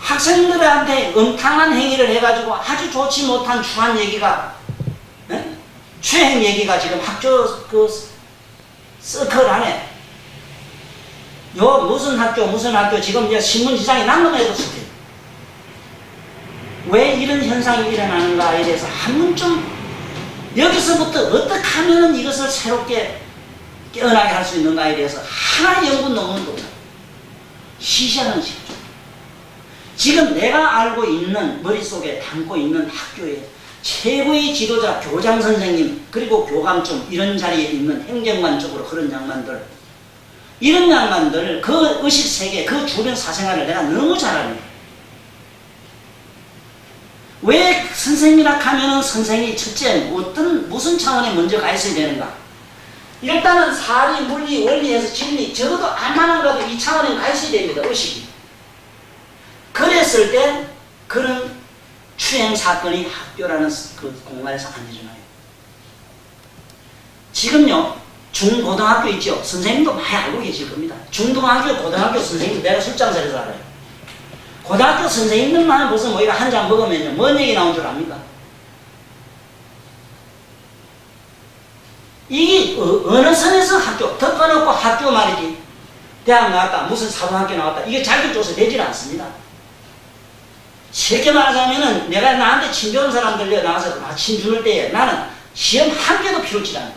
학생들한테 음탕한 행위를 해가지고 아주 좋지 못한 추한 얘기가, 네? 추행 얘기가 지금 학교 그 서클 안에 요 무슨 학교 지금 이제 신문지상에 난감해도 싶어요. 왜 이런 현상이 일어나는가에 대해서 한 번쯤 여기서부터 어떻게 하면 이것을 새롭게 깨어나게 할 수 있는가에 대해서 하나 연구 논문도 시시하는 시죠. 지금 내가 알고 있는 머릿속에 담고 있는 학교에 최고의 지도자 교장 선생님 그리고 교감점 이런 자리에 있는 행정관 쪽으로 그런 양반들 이런 양반들 그 의식세계 그 주변 사생활을 내가 너무 잘 압니다. 왜 선생이라 하면은 선생이 첫째 무슨 차원에 먼저 가 있어야 되는가? 일단은 사리, 물리, 원리에서 진리 적어도 안만한 거도 이 차원에 가 있어야 됩니다. 의식이. 그랬을 때 그런 추행 사건이 학교라는 그 공간에서 안 일어나요. 지금요 중고등학교 있죠. 선생님도 많이 알고 계실 겁니다. 중등학교, 고등학교 선생님도 내가 출장사에서 알아요. 고등학교 선생님들만 무슨 뭐 이거 한 잔 먹으면요 뭔 얘기 나온 줄 압니까? 이게 어느 선에서 학교 덮어놓고 학교 말이지 대학 나왔다 무슨 사범학교 나왔다 이게 자격조사 되질 않습니다. 쉽게 말하자면은 내가 나한테 침 주는 사람들 나와서 침 주는 때에 나는 시험 한 개도 필요치 않아.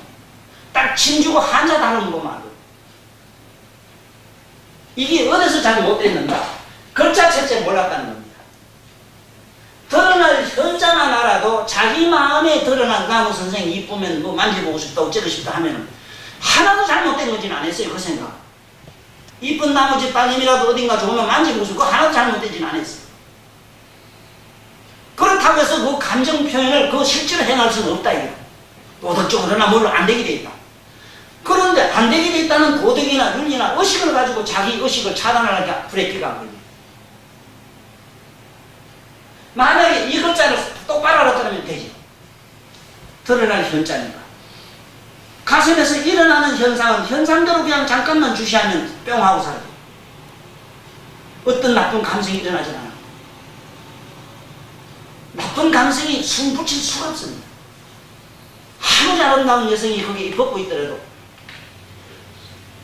딱 침 주고 한자 다루는 것만 알고. 이게 어디서 잘 못됐는가? 글자 첫째 몰랐다는 겁니다. 드러날 현자만 알아도 자기 마음에 드러난 나무 선생 이쁘면 뭐 만져보고 싶다 어쩌고 싶다 하면은 하나도 잘못된 거지는 않았어요. 그 생각. 이쁜 나무집 따님이라도 어딘가 좋으면 만져보고 싶고 하나도 잘못되지는 않았어요. 그렇다고 해서 그 감정 표현을 그 실제로 행할 수는 없다 이거. 도덕적으로나 뭘로 안 되게 돼 있다. 그런데 안 되게 돼 있다는 도덕이나 윤리나 의식을 가지고 자기 의식을 차단하려니까 브레이크가 안 걸려요. 만약에 이 글자를 똑바로 알아들으면 되지. 드러날 현자니까. 가슴에서 일어나는 현상은 현상대로 그냥 잠깐만 주시하면 뿅 하고 사라져. 어떤 나쁜 감성이 일어나지 않아. 나쁜 감성이 숨 붙일 수가 없습니다. 아무리 아름다운 여성이 거기에 벗고 있더라도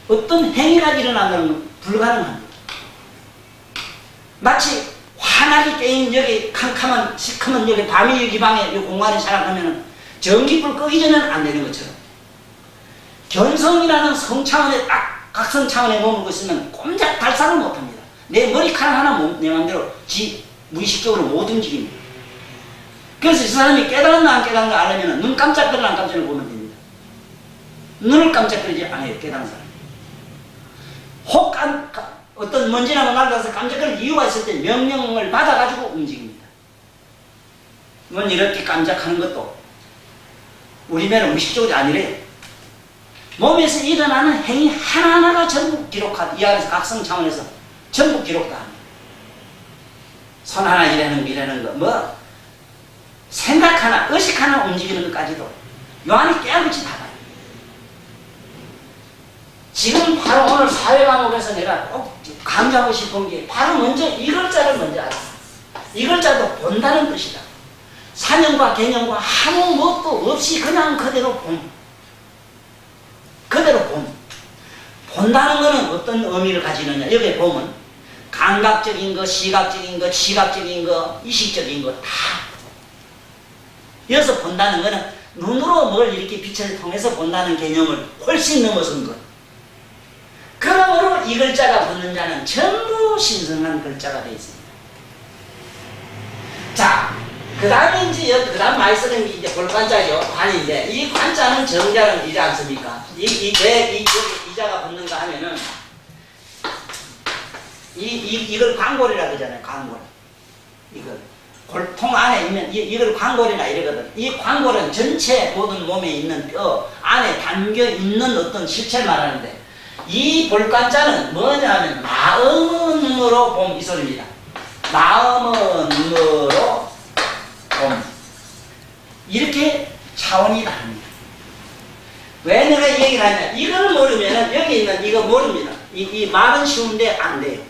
어떤 행위가 일어나는 건 불가능합니다. 마치 환하게 깨인 여기 캄캄한 시커먼 여기 밤이 여기 방에 이 공간에 살아가면은 전기불 끄기 전에는 안 되는 것처럼 견성이라는 성차원에 딱 각성 차원에 머물고 있으면 꼼짝 달싹을 못합니다. 내 머리카락 하나 내 맘대로 무의식적으로 못 움직입니다. 그래서 이 사람이 깨달았나 안 깨달았나 알려면 눈 깜짝거리나 안 깜짝을 보면 됩니다. 눈을 깜짝거리지 않아요. 깨달은 사람이. 혹 어떤 먼지나 날라서 깜짝거릴 이유가 있을 때 명령을 받아가지고 움직입니다. 이건 이렇게 깜짝하는 것도 우리 배는 무의식적으로 아니래요. 몸에서 일어나는 행위 하나하나가 전부 기록하다. 이 안에서 각성 차원에서 전부 기록다. 손 하나 이라는 거 뭐 생각 하나, 의식 하나 움직이는 것까지도 요 안에 깨알같이 다 봐요. 지금 바로 오늘 사회 과목에서 내가 꼭 강조하고 싶은 게 바로 먼저 이 글자를 먼저 알았어. 이 글자도 본다는 뜻이다. 사명과 개념과 아무 뭣도 없이 그냥 그대로 봄. 그대로 봄. 본다는 것은 어떤 의미를 가지느냐. 여기에 보면 감각적인 거, 시각적인 거, 시각적인 거, 이식적인 거 다. 여기서 본다는 것은 눈으로 뭘 이렇게 빛을 통해서 본다는 개념을 훨씬 넘어선 것. 그러므로 이 글자가 붙는 자는 전부 신성한 글자가 되어 있습니다. 자, 그 다음에 이제, 그 다음 많이 쓰는 게 이제 볼관자죠. 관인데, 이 관자는 정자는 이지 않습니까? 왜 이 자가 붙는가 하면은, 이걸 광골이라 그러잖아요. 광골. 이걸. 골통 안에 있는 이걸 광골이라 이러거든. 이 광골은 전체 모든 몸에 있는 뼈 안에 담겨 있는 어떤 실체를 말하는데 이 볼관자는 뭐냐면 마음의 눈으로 봄 이 소리입니다. 마음의 눈으로 봄 이렇게 차원이 다릅니다. 왜 내가 이 얘기를 하냐? 이걸 모르면은 여기 있는 이거 모릅니다. 이 말은 쉬운데 안 돼요.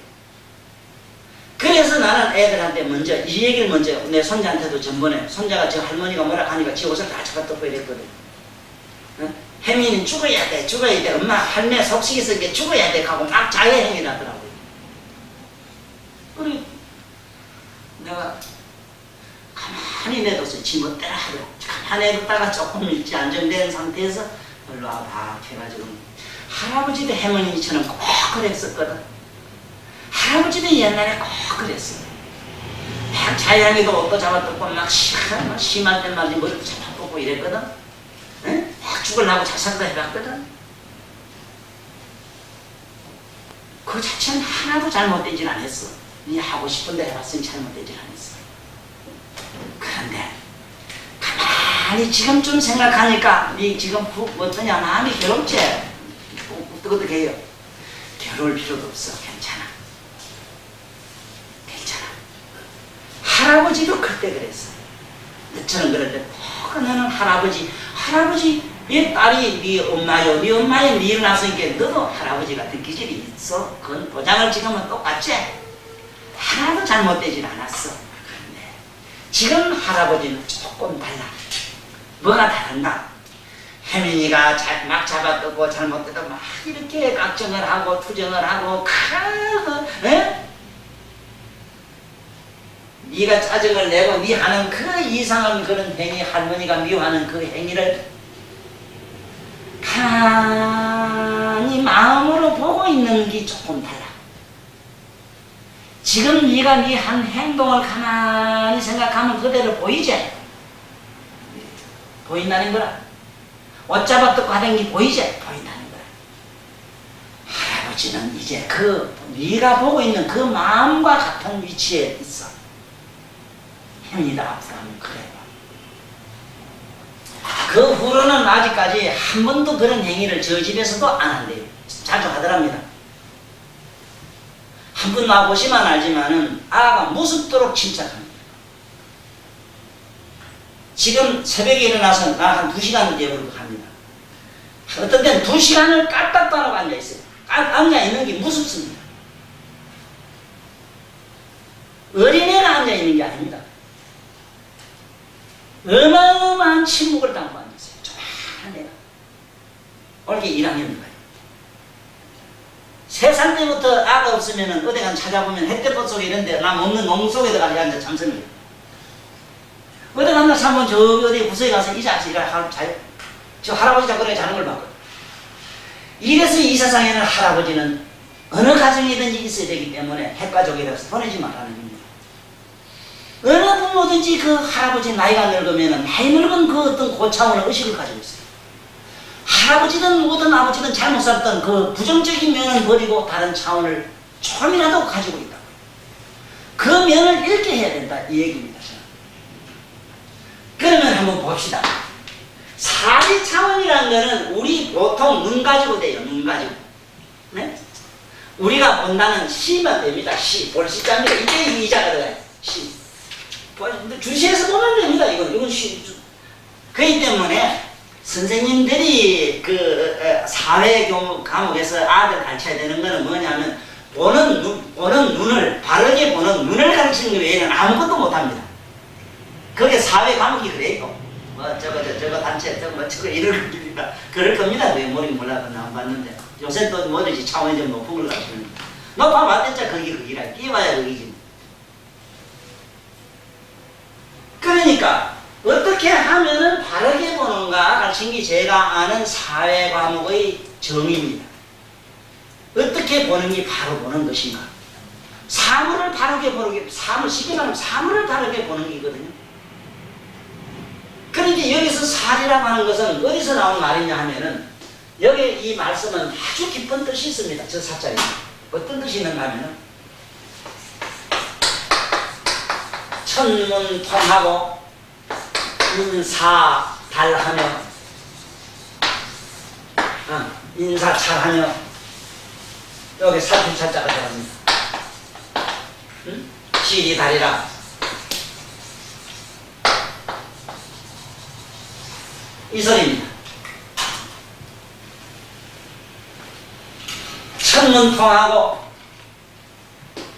그래서 나는 애들한테 먼저 이 얘기를 먼저 내 손자한테도 전번에 손자가 저 할머니가 뭐라 하니까 지 옷을 다 잡아뜯고 이랬거든. 어? 혜민이는 죽어야 돼, 죽어야 돼. 엄마 할매 속식이 있으니까 죽어야 돼 하고 막 자해행위 나더라고요. 그래 내가 가만히 내뒀어요. 지 멋대로 하고 가만히 내뒀다가 조금 일찍 안정된 상태에서 일로 와봐 해가지고 할아버지도 할머니처럼 꼭 그랬었거든. 할아버지도 옛날에 꼭 그랬어. 막 자연에도 옷도 잡아뜯고 막 심할 때마다 머리도 잡아뜯고 이랬거든. 응? 막 죽으려고 자살도 해봤거든. 그 자체는 하나도 잘못되진 않았어. 네 하고 싶은데 해봤으니 잘못되진 않았어. 그런데 가만히 지금쯤 생각하니까 네 지금 어떠냐 마음이 괴롭지? 뜨거득해요. 괴로울 필요도 없어. 괜찮아. 괜찮아. 할아버지도 그때 그랬어. 너처럼 그럴 때 꼭 너는 할아버지 얘 딸이 네 엄마요. 네 엄마의 네 일어났으니까 너도 할아버지 같은 기질이 있어. 그건 도장을 찍으면 똑같지? 하나도 잘못되진 않았어. 그런데 지금 할아버지는 조금 달라. 뭐가 다른가? 혜민이가 막 잡아뜯고 잘못되고 막 이렇게 각정을 하고 투정을 하고 네가 짜증을 내고 네 하는 그 이상한 그런 행위, 할머니가 미워하는 그 행위를 가만히 마음으로 보고 있는 게 조금 달라. 지금 네가 네 한 행동을 가만히 생각하면 그대로 보이지? 보인다는 거라. 옷 잡아뜯고 하는 게 보이지? 보인다는 거라. 할아버지는 이제 그 네가 보고 있는 그 마음과 같은 위치에 있어. 혜민이다 앞으로 하면 그래. 그 후로는 아직까지 한 번도 그런 행위를 저 집에서도 안 한대요. 자주 하더랍니다. 한 번 나와보시면 알지만은 아가 무섭도록 침착합니다. 지금 새벽에 일어나서 나 한 2시간 되어버리고 합니다. 어떤 때는 2시간을 까딱도 안 하고 앉아있어요. 앉아있는 게 무섭습니다. 어린애가 앉아있는 게 아닙니다. 어마어마한 침묵을 담고 앉았어요. 조만한 애가. 올게 1학년입니다. 3살 때부터 아가 없으면 어디 간 찾아보면 햇볕 속에 이런데 나 없는 농 속에 들어가서 앉아 잠섭니다. 어디 갔나 참면 저 어디 구석에 가서 이 자식이가 자요. 저 할아버지 자꾸 자는 걸 봤거든. 이래서 이 세상에는 할아버지는 어느 가정이든지 있어야 되기 때문에 핵가족이라서 보내지 말라는 겁니다. 어느 부모든지 그 할아버지 나이가 늙으면 나이 늙은 그 어떤 고차원의 의식을 가지고 있어요. 할아버지든 뭐든 아버지든 잘못 살았던 그 부정적인 면을 버리고 다른 차원을 조금이라도 가지고 있다고요. 그 면을 잃게 해야 된다 이 얘기입니다. 그러면 한번 봅시다. 사리 차원이라는 거는 우리 보통 눈 가지고 돼요. 눈 가지고. 네? 우리가 본다는 시만 됩니다. 시. 볼시자입니다. 이게 이자가 들어가요. 시. 주시에서 보면 됩니다. 이건 시. 그렇기 때문에 선생님들이 그 사회 과목에서 아들 가르쳐야 되는 거는 뭐냐면 보는 눈을 바르게 보는 눈을 가르치는 것 외에는 아무것도 못합니다. 그게 사회 과목이 그래요. 뭐 저거 단체 저거 이럴 겁니다. 그럴 겁니다. 왜 모르긴 몰라도 나 봤는데 요새 또 뭐든지 차원이 좀 높은 걸 가르치는 높아 봤댔자 거기라 끼워야 거기지. 그러니까 어떻게 하면은 바르게 보는가 가르친 게 제가 아는 사회 과목의 정의입니다. 어떻게 보는 게 바로 보는 것인가? 사물을 바르게 보는 쉽게 말하면 사물을 바르게 보는 게거든요. 그런데 여기서 살이라고 하는 것은 어디서 나온 말이냐 하면은 여기 이 말씀은 아주 깊은 뜻이 있습니다. 저 사자에 어떤 뜻이 있는가 하면은 천문통하고 인사달하며 인사찰하며 여기 살필찰자가 들어갑니다. 시리다리라 이 소리입니다. 천문 통하고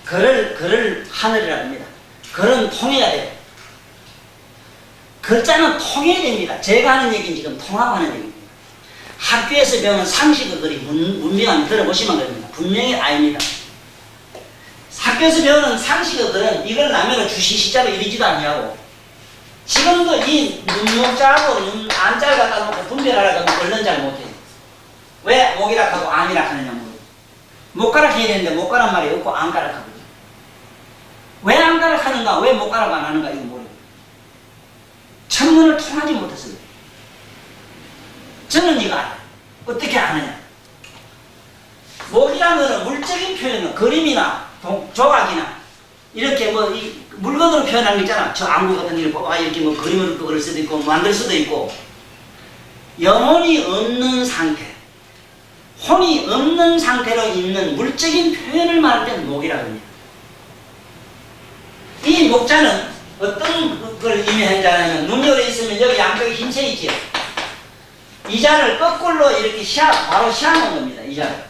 글을 하늘이라고 합니다. 글은 통해야 돼요. 글자는 통해야 됩니다. 제가 하는 얘기는 지금 통합하는 얘기입니다. 학교에서 배우는 상식의 글이 분명히 들어보시면 됩니다. 분명히 아닙니다. 학교에서 배우는 상식의 글은 이걸 남에로 주시시자로 이러지도 아니하고 지금도 이 눈목자하고 안자를 갖다 놓고 분별하라고 하면 얼른 잘 못해요. 왜 목이락하고 안이락 하느냐 모르고 목가락 해야 되는데 목가락 말이 없고 안가락 하거든요. 왜 안가락 하는가 왜 목가락 안 하는가 이거 모르고 천문을 통하지 못했어요. 저는 이거 알아요. 어떻게 아느냐. 목이라는 것은 물적인 표현은 그림이나 조각이나 이렇게 뭐 이 물건으로 표현하는 거 있잖아. 저 안구 같은 걸 뽑아 이렇게 뭐 그림으로 또 그릴 수도 있고 만들 수도 있고 영혼이 없는 상태, 혼이 없는 상태로 있는 물적인 표현을 말할 때는 목이라고 합니다. 이 목자는 어떤 걸 의미하냐면 눈이 열려 있으면 여기 양쪽에 흰 채 있지요. 이 자를 거꾸로 이렇게 바로 씌워놓은 겁니다. 이 자를.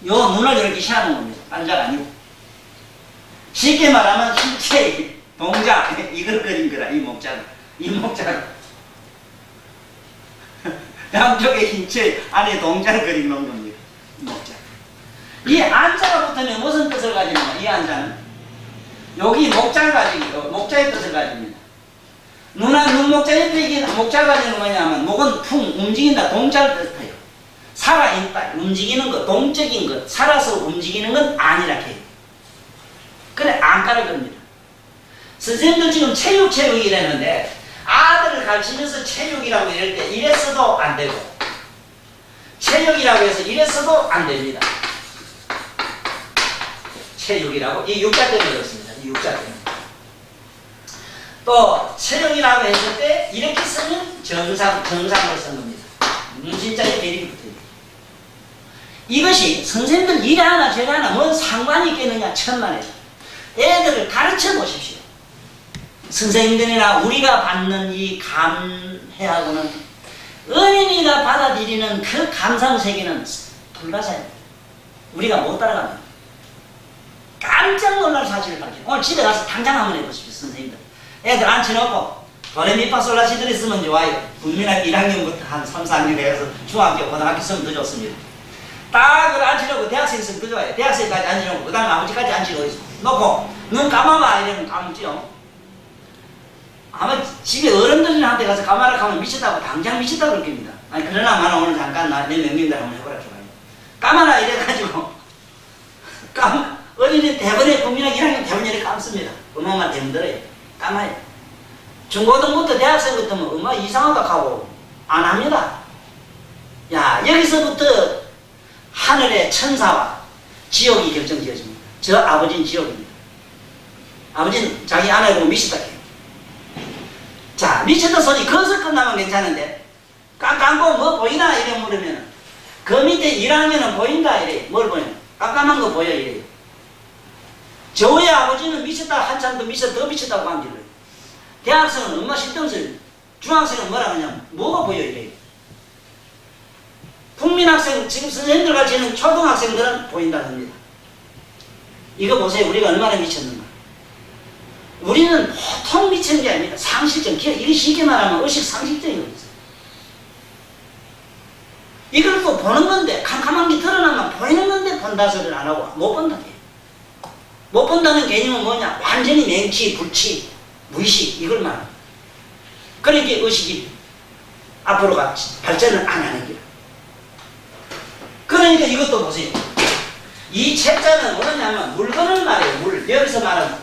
요 눈을 이렇게 씌워놓은 겁니다. 딴 자가 아니고. 쉽게 말하면 흰채 동자 이걸 그린 거라. 이 목자는. 이 목자는. 양쪽에 흰채 안에 동자를 그린 놓은 겁니다. 이 목자. 이 안자가 붙으면 무슨 뜻을 가지느냐. 이 안자는. 여기 목자를 가지고 목자의 뜻을 가집니다. 눈목자 옆에 이게 목자가 가지는 뭐냐면 목은 풍 움직인다 동자를 뜻해요. 살아있다 움직이는 것 동적인 것 살아서 움직이는 건 아니라 해요. 그래 안가를 겁니다. 선생님들 지금 체육이라는데 아들을 가르치면서 체육이라고 이럴 때 이랬어도 안 되고 체육이라고 해서 이랬어도 안 됩니다. 체육이라고 이 육자 때문에 그렇습니다. 이 육자 때문에. 또 체력이라고 했을 때 이렇게 쓰면 정상으로 쓴 겁니다. 문신자의 대립이 붙어요. 이것이 선생님들 일 하나 제가 하나 뭔 상관이 있겠느냐 천만에. 애들을 가르쳐 보십시오. 선생님들이나 우리가 받는 이 감회하고는 어린이가 받아들이는 그 감상 세계는 불가사입니다. 우리가 못 따라갑니다. 깜짝 놀랄 사실을 가르쳐요. 오늘 집에 가서 당장 한번 해보십시오. 선생님들. 애들 앉혀놓고 도레미파솔라시들 있으면 좋아요. 국민학교 1학년부터 한 3, 4학년 돼서 중학교, 고등학교 있으면 더 좋습니다. 딱 그걸 앉히려고 대학생 있으면 더 좋아요. 대학생까지 앉히려고 그 다음에 아버지까지 앉혀놓고 눈 감아봐 이러면 감지요. 아마 집에 어른들한테 가서 감아라 하면 미쳤다고 당장 미쳤다고 그럴 겁니다. 아니 그러나 오늘 잠깐 내 명령대로 한번 해보라 좋아요. 감아라 이래가지고 어린이 대본에 국민학교 1학년 대본에 감습니다. 음악만 되면 들어요. 까마요. 중고등부터 대학생부터 뭐 엄마 이상하다 하고 안 합니다. 야 여기서부터 하늘의 천사와 지옥이 결정지어집니다. 저 아버지는 지옥입니다. 아버지는 자기 아내 보고 미쳤다 해요. 자 미쳤다 소리 거기서 끝나면 괜찮은데 깜깜고 뭐 보이나 이래 물으면 그 밑에 1학년은 보인다 이래. 뭘 보여? 깜깜한 거 보여 이래요. 저의 아버지는 미쳤다 한참 더 미쳤다고 하는 거예요. 대학생은 엄마 신경쓸 중학생은 뭐라 하냐면 뭐가 보여 이래요. 국민학생 지금 선생님들 가르치는 초등학생들은 보인다는 겁니다. 이거 보세요. 우리가 얼마나 미쳤는가. 우리는 보통 미친 게 아닙니다. 상실증 이게 쉽게 말하면 의식 상실증이 있어요. 이걸 또 보는 건데 캄캄한 게 드러나면 보이는 건데 본다 소리를 안 하고 못 본다 해요. 못 본다는 개념은 뭐냐? 완전히 맹치, 불치, 무의식 이걸 말합니다. 그러니까 의식이 앞으로 발전을 안 하는 거예요. 그러니까 이것도 보세요. 이 책자는 뭐냐면 물건을 말해요. 여기서 말하는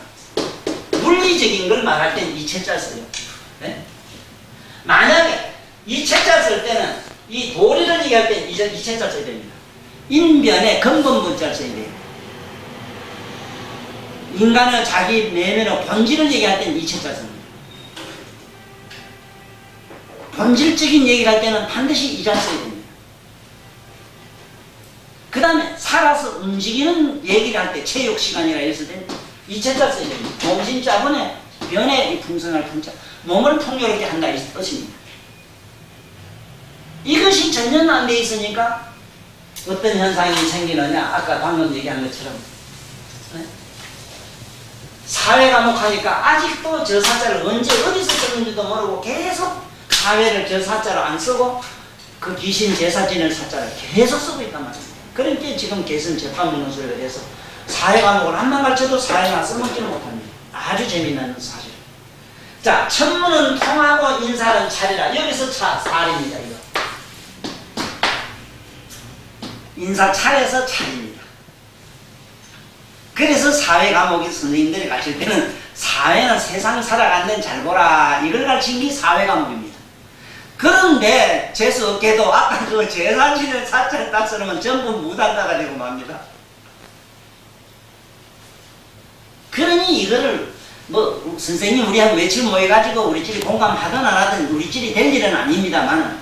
물리적인 걸 말할 때는 이 책자를 써요. 네? 만약에 이 책자를 쓸 때는 이 도리를 얘기할 때는 이 책자를 써야 됩니다. 인변의 근본 문자를 써야 돼요. 인간의 자기 내면의 본질을 얘기할 때는 이 책자를 씁니다. 본질적인 얘기를 할 때는 반드시 이 자를 써야 됩니다. 그 다음에 살아서 움직이는 얘기를 할 때 체육 시간이라 했을 때는 이 책자를 써야 됩니다. 몸신자분의 변의 풍성할 풍자 몸을 풍요롭게 한다 이 뜻입니다. 이것이 전혀 안 돼 있으니까 어떤 현상이 생기느냐? 아까 방금 얘기한 것처럼 네? 사회 과목 하니까 아직도 저 사자를 언제 어디서 썼는지도 모르고 계속 사회를 저 사자로 안 쓰고 그 귀신 제사 지낼 사자를 계속 쓰고 있단 말입니다. 그러니까 지금 개선 재판문헌술을 해서 사회 과목을 한번 가르쳐도 사회가 써먹지를 못합니다. 아주 재미나는 사실. 자, 천문은 통하고 인사는 차리라. 여기서 살입니다. 이거. 인사 차려서 차립니다. 그래서 사회 과목이 선생님들이 가르칠 때는 사회는 세상 살아가는 데는 잘 보라. 이걸 가르친 게 사회 과목입니다. 그런데 재수없게도 아까 그 제사 지낼 사자를 딱 써놓으면 전부 무단자가 되고 맙니다. 그러니 이거를 뭐 선생님 우리 한 며칠 모여가지고 우리끼리 공감하든 안 하든 우리끼리 될 일은 아닙니다만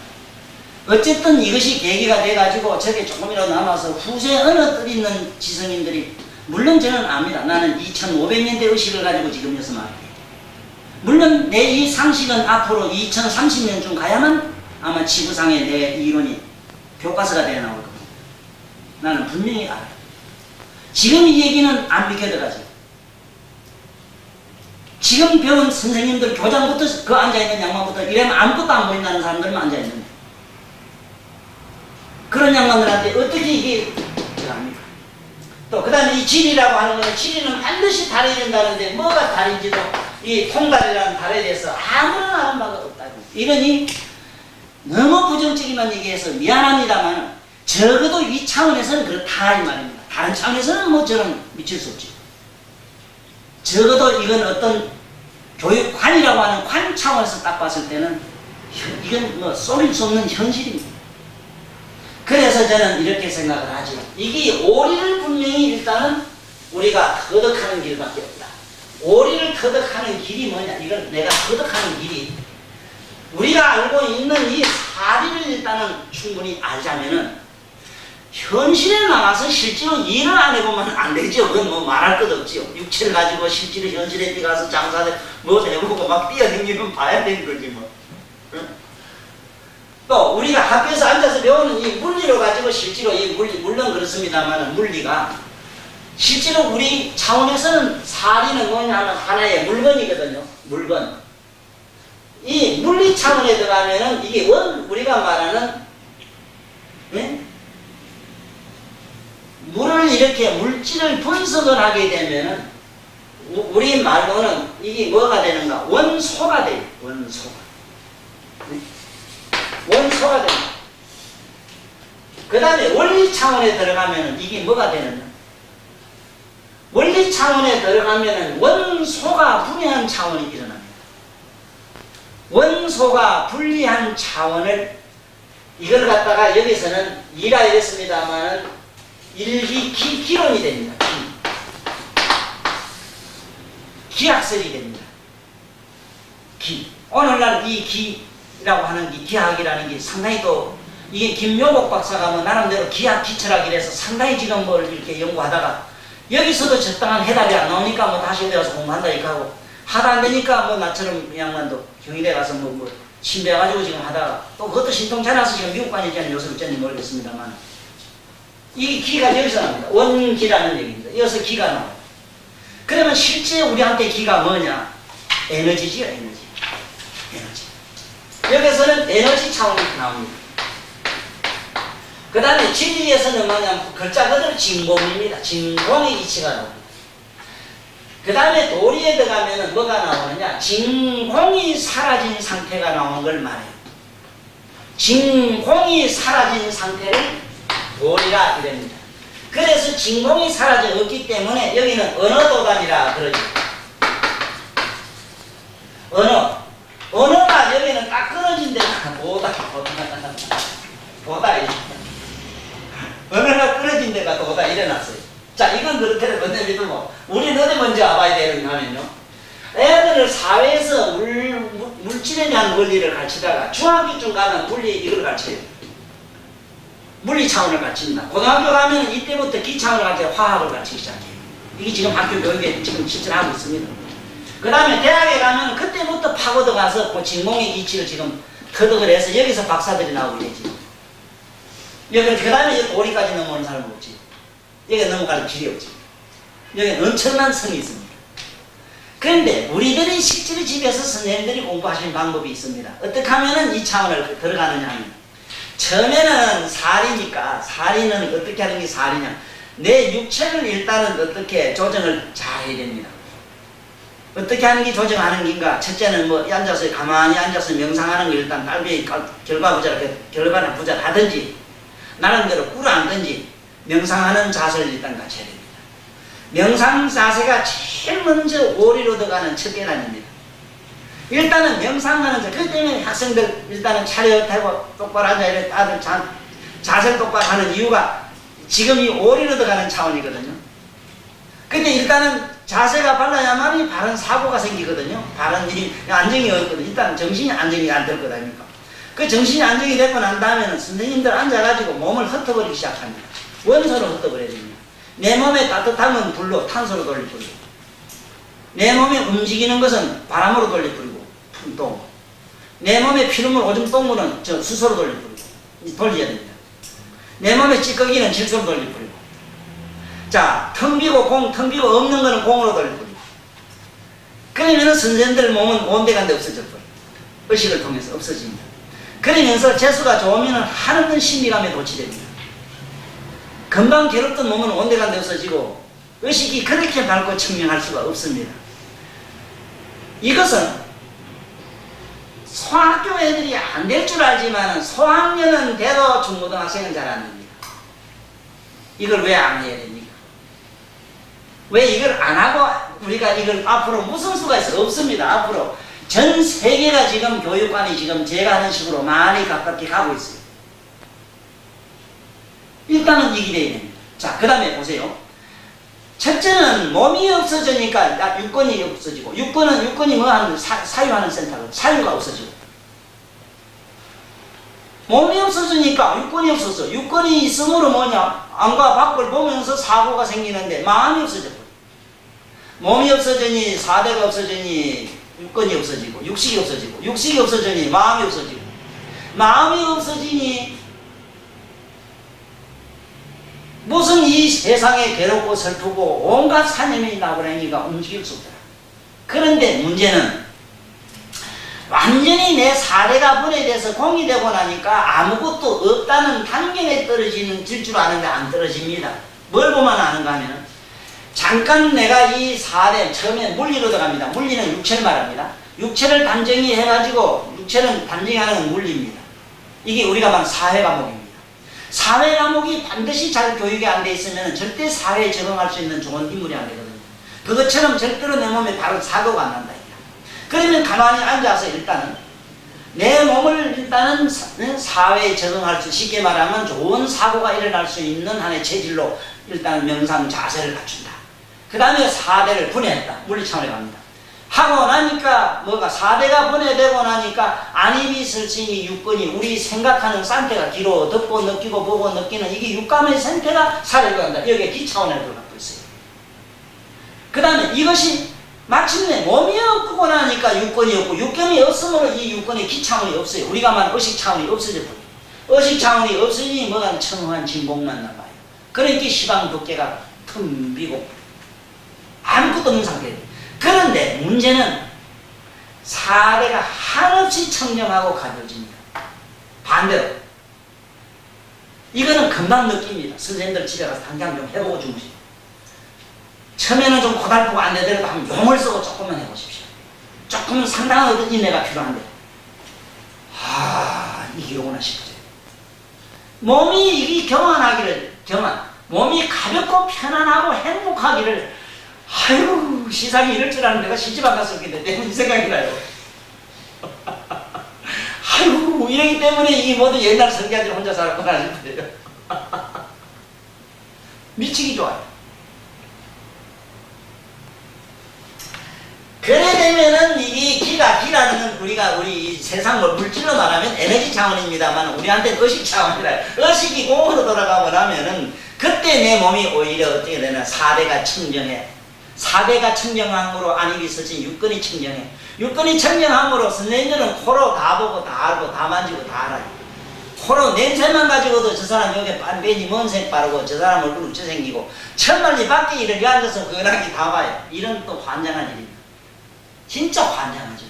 어쨌든 이것이 계기가 돼가지고 저게 조금이라도 남아서 후세 어느 뜰 있는 지성인들이 물론 저는 압니다. 나는 2500년대 의식을 가지고 지금 여기서 말합니다. 물론 내 이 상식은 앞으로 2030년쯤 가야만 아마 지구상의 내 이론이 교과서가 되어 나올 겁니다. 나는 분명히 알아요. 지금 이 얘기는 안 비켜들어가죠. 지금 배운 선생님들 교장부터 그 앉아있는 양반부터 이러면 아무것도 안 보인다는 사람들만 앉아있는데 그런 양반들한테 어떻게 이게 들어갑니까? 또 그 다음에 이 지리라고 하는 거는 지리는 반드시 달아야 된다는데 뭐가 달인지도 이 통달이라는 달에 대해서 아무런 아는 바가 없다고. 이러니 너무 부정적이만 얘기해서 미안합니다만 적어도 이 차원에서는 그렇다 이 말입니다. 다른 차원에서는 뭐 저는 미칠 수 없지. 적어도 이건 어떤 교육관이라고 하는 관 차원에서 딱 봤을 때는 이건 뭐 쏘릴 수 없는 현실입니다. 그래서 저는 이렇게 생각을 하죠. 이게 오리를 분명히 일단은 우리가 터득하는 길밖에 없다. 오리를 터득하는 길이 뭐냐? 이건 내가 터득하는 길이 우리가 알고 있는 이 사리를 일단은 충분히 알자면은 현실에 나가서 실제로 일을 안 해보면 안 되죠. 그건 뭐 말할 것 없지요. 육체를 가지고 실제로 현실에 가서 장사를 뭐 해보고 막 뛰어다니면 봐야 되는 거지 뭐. 응? 또 우리가 학교에서 앉아서 배우는 이 물리로 가지고 실제로 이 물리 물론 그렇습니다만 물리가 실제로 우리 차원에서는 사리는 뭐냐 하면 하나의 물건이거든요. 물건. 이 물리 차원에 들어가면은 이게 우리가 말하는 네? 물을 이렇게 물질을 분석을 하게 되면은 우리 말로는 이게 뭐가 되는가? 원소가 돼요. 원소가. 네? 원소가 됩니다. 그 다음에 원리 차원에 들어가면은 이게 뭐가 되느냐? 원리 차원에 들어가면은 원소가 분해한 차원이 일어납니다. 원소가 분리한 차원을 이걸 갖다가 여기서는 이라 이랬습니다만은 기론이 됩니다. 기학설이 됩니다. 오늘날 이 기라고 하는 게 기학이라는 게 상당히 또 이게 김묘복 박사가 뭐 나름대로 기학 기철학이라서 상당히 지금 뭘 이렇게 연구하다가 여기서도 적당한 해답이 안 나오니까 뭐 다시 어디 가서 공부한다 이렇게 하고 하다 안 되니까 뭐 나처럼 양반도 경희대 가서 뭐 침배해가지고 지금 하다가 또 그것도 신통치 않아서 지금 미국 관이잖아요. 요새 어쩐지 모르겠습니다만 이 기가 여기서 납니다. 원기라는 얘기입니다. 여기서 기가 나와요. 그러면 실제 우리한테 기가 뭐냐? 에너지지요, 에너지. 여기서는 에너지 차원이 나옵니다. 그 다음에 진리에서는 뭐냐면 글자 그대로 진공입니다. 진공의 이치가 나옵니다. 그 다음에 도리에 들어가면은 뭐가 나오느냐? 진공이 사라진 상태가 나오는 걸 말해요. 진공이 사라진 상태를 도리라 이랍니다. 그래서 진공이 사라져 없기 때문에 여기는 언어도단이라 그러죠. 언어가 여기는 딱 끊어진 데가 도다. 언어가 끊어진 데가 도다 일어났어요. 자, 이건 그렇게 건데 믿으면 우리는 어디 먼저 알아야 되는가 하면요. 애들을 사회에서 물질에 대한 원리를 가르치다가 중학교쯤 가면 물리 이걸 가르쳐요. 물리 차원을 가르칩니다. 고등학교 가면 이때부터 기 차원을 가르쳐 화학을 가르치기 시작해요. 이게 지금 학교 교육에 지금 실천하고 있습니다. 그 다음에 대학에 가면 그때부터 파고들 가서 그 진공의 이치를 지금 터득을 해서 여기서 박사들이 나오게 되지. 여기 그 다음에 여기 오리까지 넘어오는 사람은 없지. 여기 넘어갈 길이 없지. 여기 엄청난 성이 있습니다. 그런데 우리들이 실제로 집에서 선생님들이 공부하시는 방법이 있습니다. 어떻게 하면 이 차원을 들어가느냐 하면, 처음에는 살이니까, 살이는 어떻게 하는 게 살이냐, 내 육체를 일단은 어떻게 조정을 잘 해야 됩니다. 어떻게 하는 게 조정하는 게인가? 첫째는 뭐 앉아서 가만히 앉아서 명상하는 거 일단 딸비 결과나 부자 하든지 나름대로 꿇어앉든지 명상하는 자세를 일단 갖춰야 됩니다. 명상 자세가 제일 먼저 오리로 들어가는 첫 계단입니다. 일단은 명상하는 자세, 그렇기 때문에 학생들 일단은 차렷하고 똑바로 앉아야 다들 자세를 똑바로 하는 이유가 지금 이 오리로 들어가는 차원이거든요. 근데 일단은 자세가 발라야만이 바른 사고가 생기거든요. 바른 일이 안정이 없거든요. 일단 정신이 안정이 안 될 거다 아닙니까? 그 정신이 안정이 되고 난 다음에는 선생님들 앉아가지고 몸을 흩어버리기 시작합니다. 원소로 흩어버려야 됩니다. 내 몸에 따뜻하면 불로, 탄소로 돌려버리고, 내 몸에 움직이는 것은 바람으로 돌려버리고, 풍동, 내 몸에 피눈물, 오줌, 똥물은 수소로 돌려버리고, 돌려야 됩니다. 내 몸에 찌꺼기는 질소로 돌려버리고, 자, 텅 비고 없는 거는 공으로 돌려버리고. 그러면은 선생들 몸은 온데간데 없어져 버려요. 의식을 통해서 없어집니다. 그러면서 재수가 좋으면은 하는 건 신비감에 도취됩니다. 금방 괴롭던 몸은 온데간데 없어지고 의식이 그렇게 밝고 청명할 수가 없습니다. 이것은 소학교 애들이 안 될 줄 알지만 소학년은 돼도 중고등학생은 잘 안 됩니다. 이걸 왜 안 해야 됩니까? 왜 이걸 안 하고 우리가 이걸 앞으로 무슨 수가 있어? 없습니다. 앞으로 전 세계가 지금 교육관이 지금 제가 하는 식으로 많이 가깝게 가고 있어요. 일단은 이기 돼야 됩니다. 자, 그 다음에 보세요. 첫째는 몸이 없어지니까 육권이 없어지고, 육권이 뭐 하는 사유하는 센터로 사유가 없어지고, 몸이 없어지니까 육권이 없어져. 육권이 있으므로 뭐냐? 안과 밖을 보면서 사고가 생기는데 마음이 없어져 버려. 몸이 없어지니 사대가 없어지니 육권이 없어지고, 육식이 없어지고, 육식이 없어지니 마음이 없어지고, 마음이 없어지니 무슨 이 세상에 괴롭고 슬프고 온갖 사념이 나버리니까 움직일 수 없다. 그런데 문제는 완전히 내 사대가 분해돼서 공이 되고 나니까 아무것도 없다는 단계에 떨어지는 질 줄 아는데 안 떨어집니다. 뭘 보면 아는가 하면, 잠깐 내가 이 사대, 처음에 물리로 들어갑니다. 물리는 육체를 말합니다. 육체를 단정히 해가지고, 육체는 단정히 하는 건 물리입니다. 이게 우리가 말하는 사회 과목입니다. 사회 과목이 반드시 잘 교육이 안 돼 있으면 절대 사회에 적응할 수 있는 좋은 인물이 안 되거든요. 그것처럼 절대로 내 몸에 바로 사고가 안 난다. 그러면 가만히 앉아서 일단은 내 몸을 일단은 사회에 적응할 수, 쉽게 말하면 좋은 사고가 일어날 수 있는 한의 체질로 일단 명상 자세를 갖춘다. 그 다음에 사대를 분해했다. 물리 차원에 갑니다. 하고 나니까 뭐가 사대가 분해되고 나니까 안입이 설심이 육건이 우리 생각하는 상태가 길어 듣고 느끼고 보고 느끼는 이게 육감의 상태가 사대로 간다. 여기에 기차원에 들어가고 있어요. 그 다음에 이것이 마침내 몸이 없고 나니까 육건이 없고, 육건이 없으므로 이 육건의 기차원이 없어요. 우리가 말하는 의식 차원이 없어져 버려요. 의식 차원이 없으니 뭐가 청한 진공만 남아요. 그러니까 시방 두께가 텅 비고 아무것도 없는 상태예요. 그런데 문제는 사대가 한없이 청정하고 가벼워집니다. 반대로 이거는 금방 느낍니다. 선생님들 집에 가서 당장 좀 해보고 주무시오. 처음에는 좀 고달프고 안 되더라도 한번 용을 쓰고 조금만 해보십시오. 조금은 상당한 어떤 인내가 필요한데, 이기로구나 싶으세요. 몸이 이게 몸이 가볍고 편안하고 행복하기를, 아유, 세상에 이럴 줄 아는 내가 시집 안 갔었겠네. 내 생각이 나요. 아유, 이러기 때문에 이 모든 옛날 성가들 혼자 살았구나 싶어요. 미치기 좋아요. 그래 되면은 이게 기라는 건 우리 세상 물질로 말하면 에너지 차원입니다만 우리한테는 의식 차원이라, 의식이 공으로 돌아가고 나면은 그때 내 몸이 오히려 어떻게 되나, 사대가 청정해. 사대가 청정함으로 안입이 서진 육근이 청정해. 육근이 청정함으로 선생님들은 코로 다 보고 다 알고 다 만지고 다 알아요. 서로 냄새만 가지고도 저 사람 여기 반베지 먼색 바르고 저 사람 얼굴 우쳐 생기고 천만 이 밖에 이렇게 앉아서 그랑이 다 봐요. 이런 또 환장한 일입니다. 진짜 환장하죠.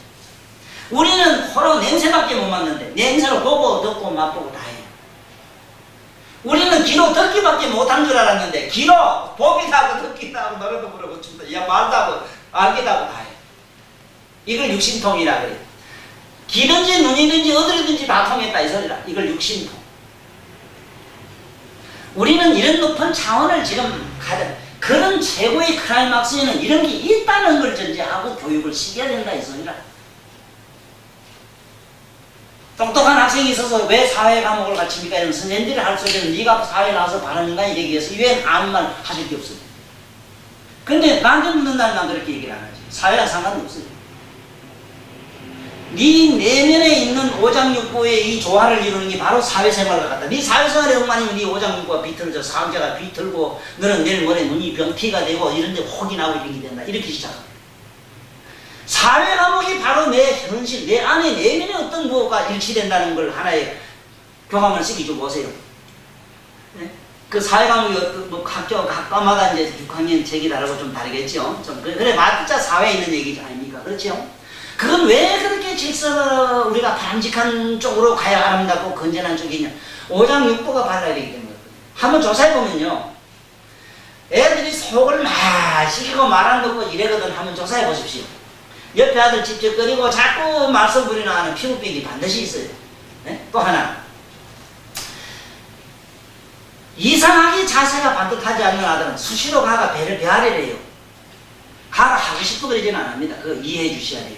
우리는 서로 냄새밖에 못 맡는데 냄새로 보고 듣고 맛보고 다 해요. 우리는 귀로 듣기밖에 못한 줄 알았는데 귀로 보기도 하고 듣기도 하고 노래도 부르고 춤도 야 말도 하고 알기도 하고 다 해요. 이걸 육신통이라 그래요. 귀든지 눈이든지 어디든지 다 통했다 이 소리라. 이걸 육신통. 우리는 이런 높은 차원을 지금 가져 그런 최고의 클라이막스에는 이런 게 있다는 걸 전제하고 교육을 시켜야 된다 이 소리라. 똑똑한 학생이 있어서 왜 사회 과목을 가르칩니까? 이러면 선생님들이 할 소리는 네가 사회에 나와서 바르는가 얘기해서 이외엔 아무 말 하실 게 없어요. 근데 나한테 묻는 날만 그렇게 얘기를 안 하지. 사회랑 상관없어요. 네 내면에 있는 오장육부의 이 조화를 이루는 게 바로 사회생활과 같다. 네 사회생활의 엉망이면 네 오장육부가 비틀어져 상자가 비틀고 너는 내일 모레 눈이 병티가 되고 이런 데 혹이 나고 이런 게 된다. 이렇게 시작합니다. 사회 과목이 바로 내 현실, 내 안에 내면에 어떤 무엇과 일치된다는 걸 하나의 교감을 시켜줘 보세요. 네? 그 사회 과목이 뭐 각과마다 이제 6학년 책이 다르고 좀 다르겠죠. 좀 그래 맞자 사회에 있는 얘기 아닙니까? 그렇죠? 그건 왜 그렇게 질서 우리가 바람직한 쪽으로 가야 아름답고 건전한 쪽이냐? 오장육부가 발라야 되기 때문에. 한번 조사해보면요. 애들이 속을 막 시키고 말안 듣고 이래거든 한번 조사해 보십시오. 옆에 아들 찝찝거리고 자꾸 말썽 부리나 하는 피부병이 반드시 있어요. 네? 또 하나. 이상하게 자세가 반듯하지 않는 아들은 수시로 가가 배를 배아래래요. 가가 하고 싶어 그러지는 않습니다. 그거 이해해 주셔야 돼요.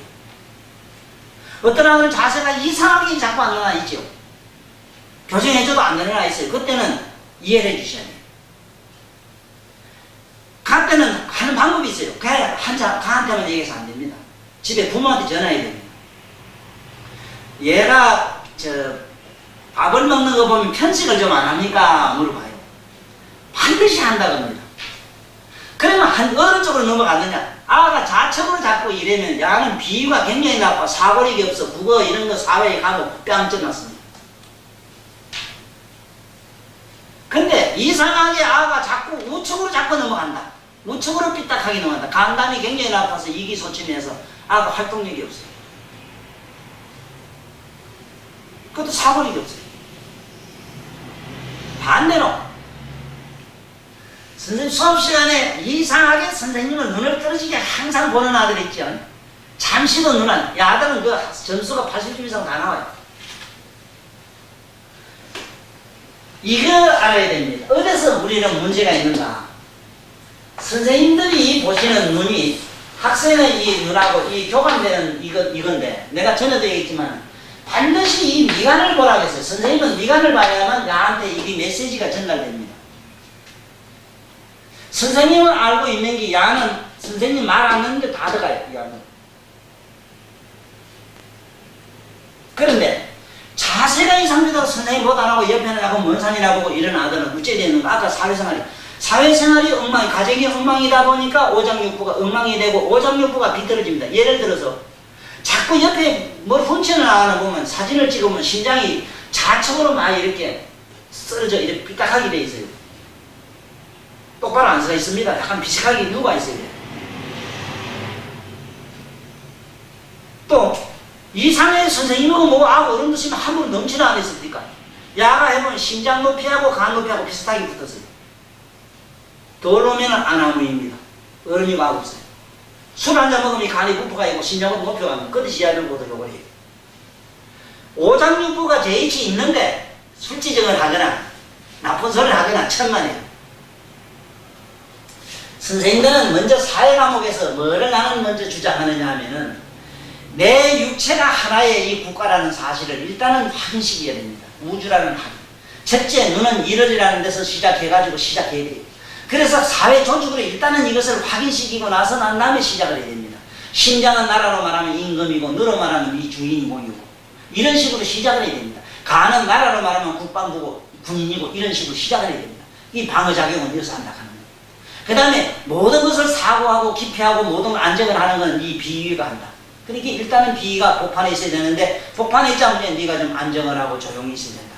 어떤 아들은 자세가 이상하게 자꾸 안 나와 있죠. 교정해줘도 안 되는 아이 있어요. 그때는 이해를 해 주셔야 돼요. 가 때는 하는 방법이 있어요. 가한테만 얘기해서 안 됩니다. 집에 부모한테 전화해야 됩니다. 얘가 밥을 먹는 거 보면 편식을 좀 안 합니까? 물어봐요. 반드시 한다고 합니다. 그러면 어느 쪽으로 넘어갔느냐? 아가 좌측으로 자꾸 이러면 야는 비위가 굉장히 나빠. 사고력이 없어. 국어 이런 거 사회에 가고 뺨 쪄놨습니다. 근데 이상하게 아가 자꾸 우측으로 자꾸 넘어간다. 우측으로 삐딱하게 넘어간다. 간담이 굉장히 나빠서 이기소침해서 아가 활동력이 없어요. 그것도 사고력이 없어요. 반대로 선생님 수업 시간에 이상하게 선생님을 눈을 떨어지게 항상 보는 아들 있죠. 잠시도 눈 안. 이 아들은 그 점수가 80점 이상 다 나와요. 이거 알아야 됩니다. 어디서 우리는 문제가 있는가? 선생님들이 보시는 눈이 학생의 이 눈하고 이 교감되는 이건데 내가 전에도 얘기했지만 반드시 이 미간을 보라고 했어요. 선생님은 미간을 봐야만 나한테 이 메시지가 전달됩니다. 선생님은 알고 있는 게 야는 선생님 말 안 듣는 게 다 들어가요. 야는. 그런데 자세가 이상하다고 선생님 못 안 하고 옆에는 하고 먼 산이나 보고 이런 아들은 어째 되는가? 아까 사회생활이 엉망이 가정이 엉망이다 보니까 오장육부가 엉망이 되고 오장육부가 비틀어집니다. 예를 들어서 자꾸 옆에 뭘 훔치는 아이를 보면 사진을 찍으면 심장이 좌측으로 막 이렇게 쓰러져 이렇게 삐딱하게 돼 있어요. 똑바로 안 서 있습니다. 약간 비식하게 누가 있어요. 또 이상의 선생님하고 뭐고 어른도 면 함부로 넘치는 안 했습니까? 야가 해보면 심장 높이하고 간 높이하고 비슷하게 붙었어요. 덜 오면 아나무입니다. 어른이가 없어요. 술 한잔 먹으면 간이 부푸가 있고 심장은 높여가면 그것이 야를 보도록 해요. 오장육부가 제이치 있는데 술지정을 하거나 나쁜 소리를 하거나 천만에요. 선생님들은 먼저 사회 과목에서 뭐를 나는 먼저 주장하느냐 하면은 내 육체가 하나의 이 국가라는 사실을 일단은 확인시켜야 됩니다. 우주라는 확인. 첫째, 눈은 일월이라는 데서 시작해가지고 시작해야 돼요. 그래서 사회 조직으로 일단은 이것을 확인시키고 나서 난 다음에 시작을 해야 됩니다. 심장은 나라로 말하면 임금이고 너로 말하면 이 주인이 공이고 이런 식으로 시작을 해야 됩니다. 간은 나라로 말하면 국방부고 군인이고 이런 식으로 시작을 해야 됩니다. 이 방어작용은 여기서 한다 하는 거예요. 그 다음에 모든 것을 사고하고 기피하고 모든 걸 안정을 하는 건 이 비위가 한다. 그러니까 일단은 비위가 복판에 있어야 되는데 복판에 있자면 네가 좀 안정을 하고 조용히 있어야 된다.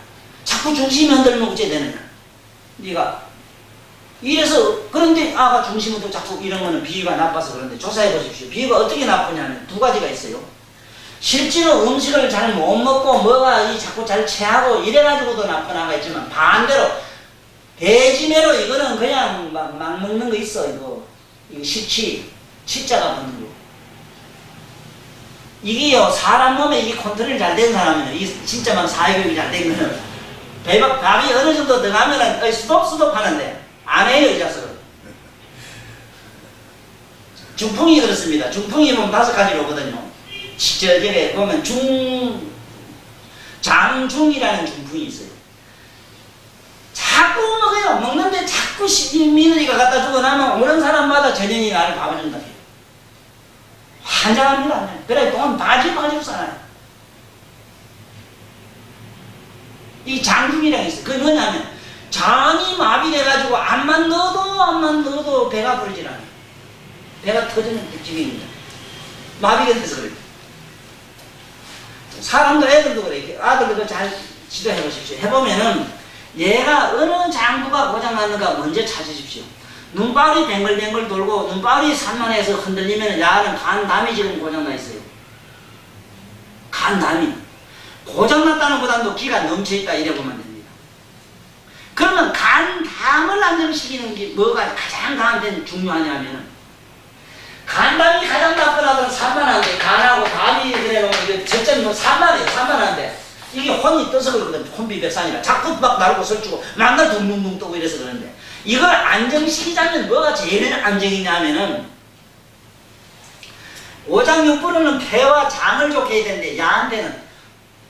자꾸 중심이 흔들면 어째 되느냐? 네가 이래서 그런데 아가 중심부터 자꾸 이런 거는 비위가 나빠서 그런데 조사해 보십시오. 비위가 어떻게 나쁘냐면 두 가지가 있어요. 실제로 음식을 잘 못 먹고 뭐가 이 자꾸 잘 체하고 이래가지고도 나쁜 아가 있지만 반대로 대지매로 이거는 그냥 막 먹는 거 있어. 이거 식치 치자가 붙는 거. 이게요 사람 몸에 이 컨트롤이 잘 된 사람은 이 진짜 막 사회교육이 잘 된 거는 밥이 어느 정도 들어가면은 스톱 하는데 안 해요 이 자식은. 중풍이 그렇습니다. 중풍이 보면 5가지로 오거든요. 저게 보면 장중이라는 중풍이 있어요. 자꾸 먹어요. 먹는데 자꾸 며느리가 갖다 주고 나면 어느 사람마다 전현이 나를 봐준다 해요. 환장합니다. 그래 동안 바지바지 살아요. 이 장중이라는 게 있어요. 그게 뭐냐면 장이 마비돼가지고 암만 넣어도 배가 부르질 않아요. 배가 터지는 특징입니다. 마비가 돼서 그래요. 사람도 애들도 그래. 아들도 잘 지도해 보십시오. 해보면은 얘가 어느 장부가 고장났는가 먼저 찾으십시오. 눈발이 뱅글뱅글 돌고 눈발이 산만해서 흔들리면 야는 간담이 지금 고장나 있어요. 간담이. 고장났다는 보다도 기가 넘쳐있다 이래 보면 됩니다. 그러면 간담을 안정시키는 게 뭐가 가장 나한테는 중요하냐면은 간담이 가장 나쁘다면 산만한데 간하고 담이 그래놓으면 이게 저점 산만한데 이게 혼이 떠서 그러거든. 혼비백산이라 자꾸 막 나르고 설주고 맨날 둥둥둥 뜨고 이래서 그러는데 이걸 안정시키자면 뭐가 제일 안정이냐면은 오장육부로는 폐와 장을 좋게 해야 되는데 야한테는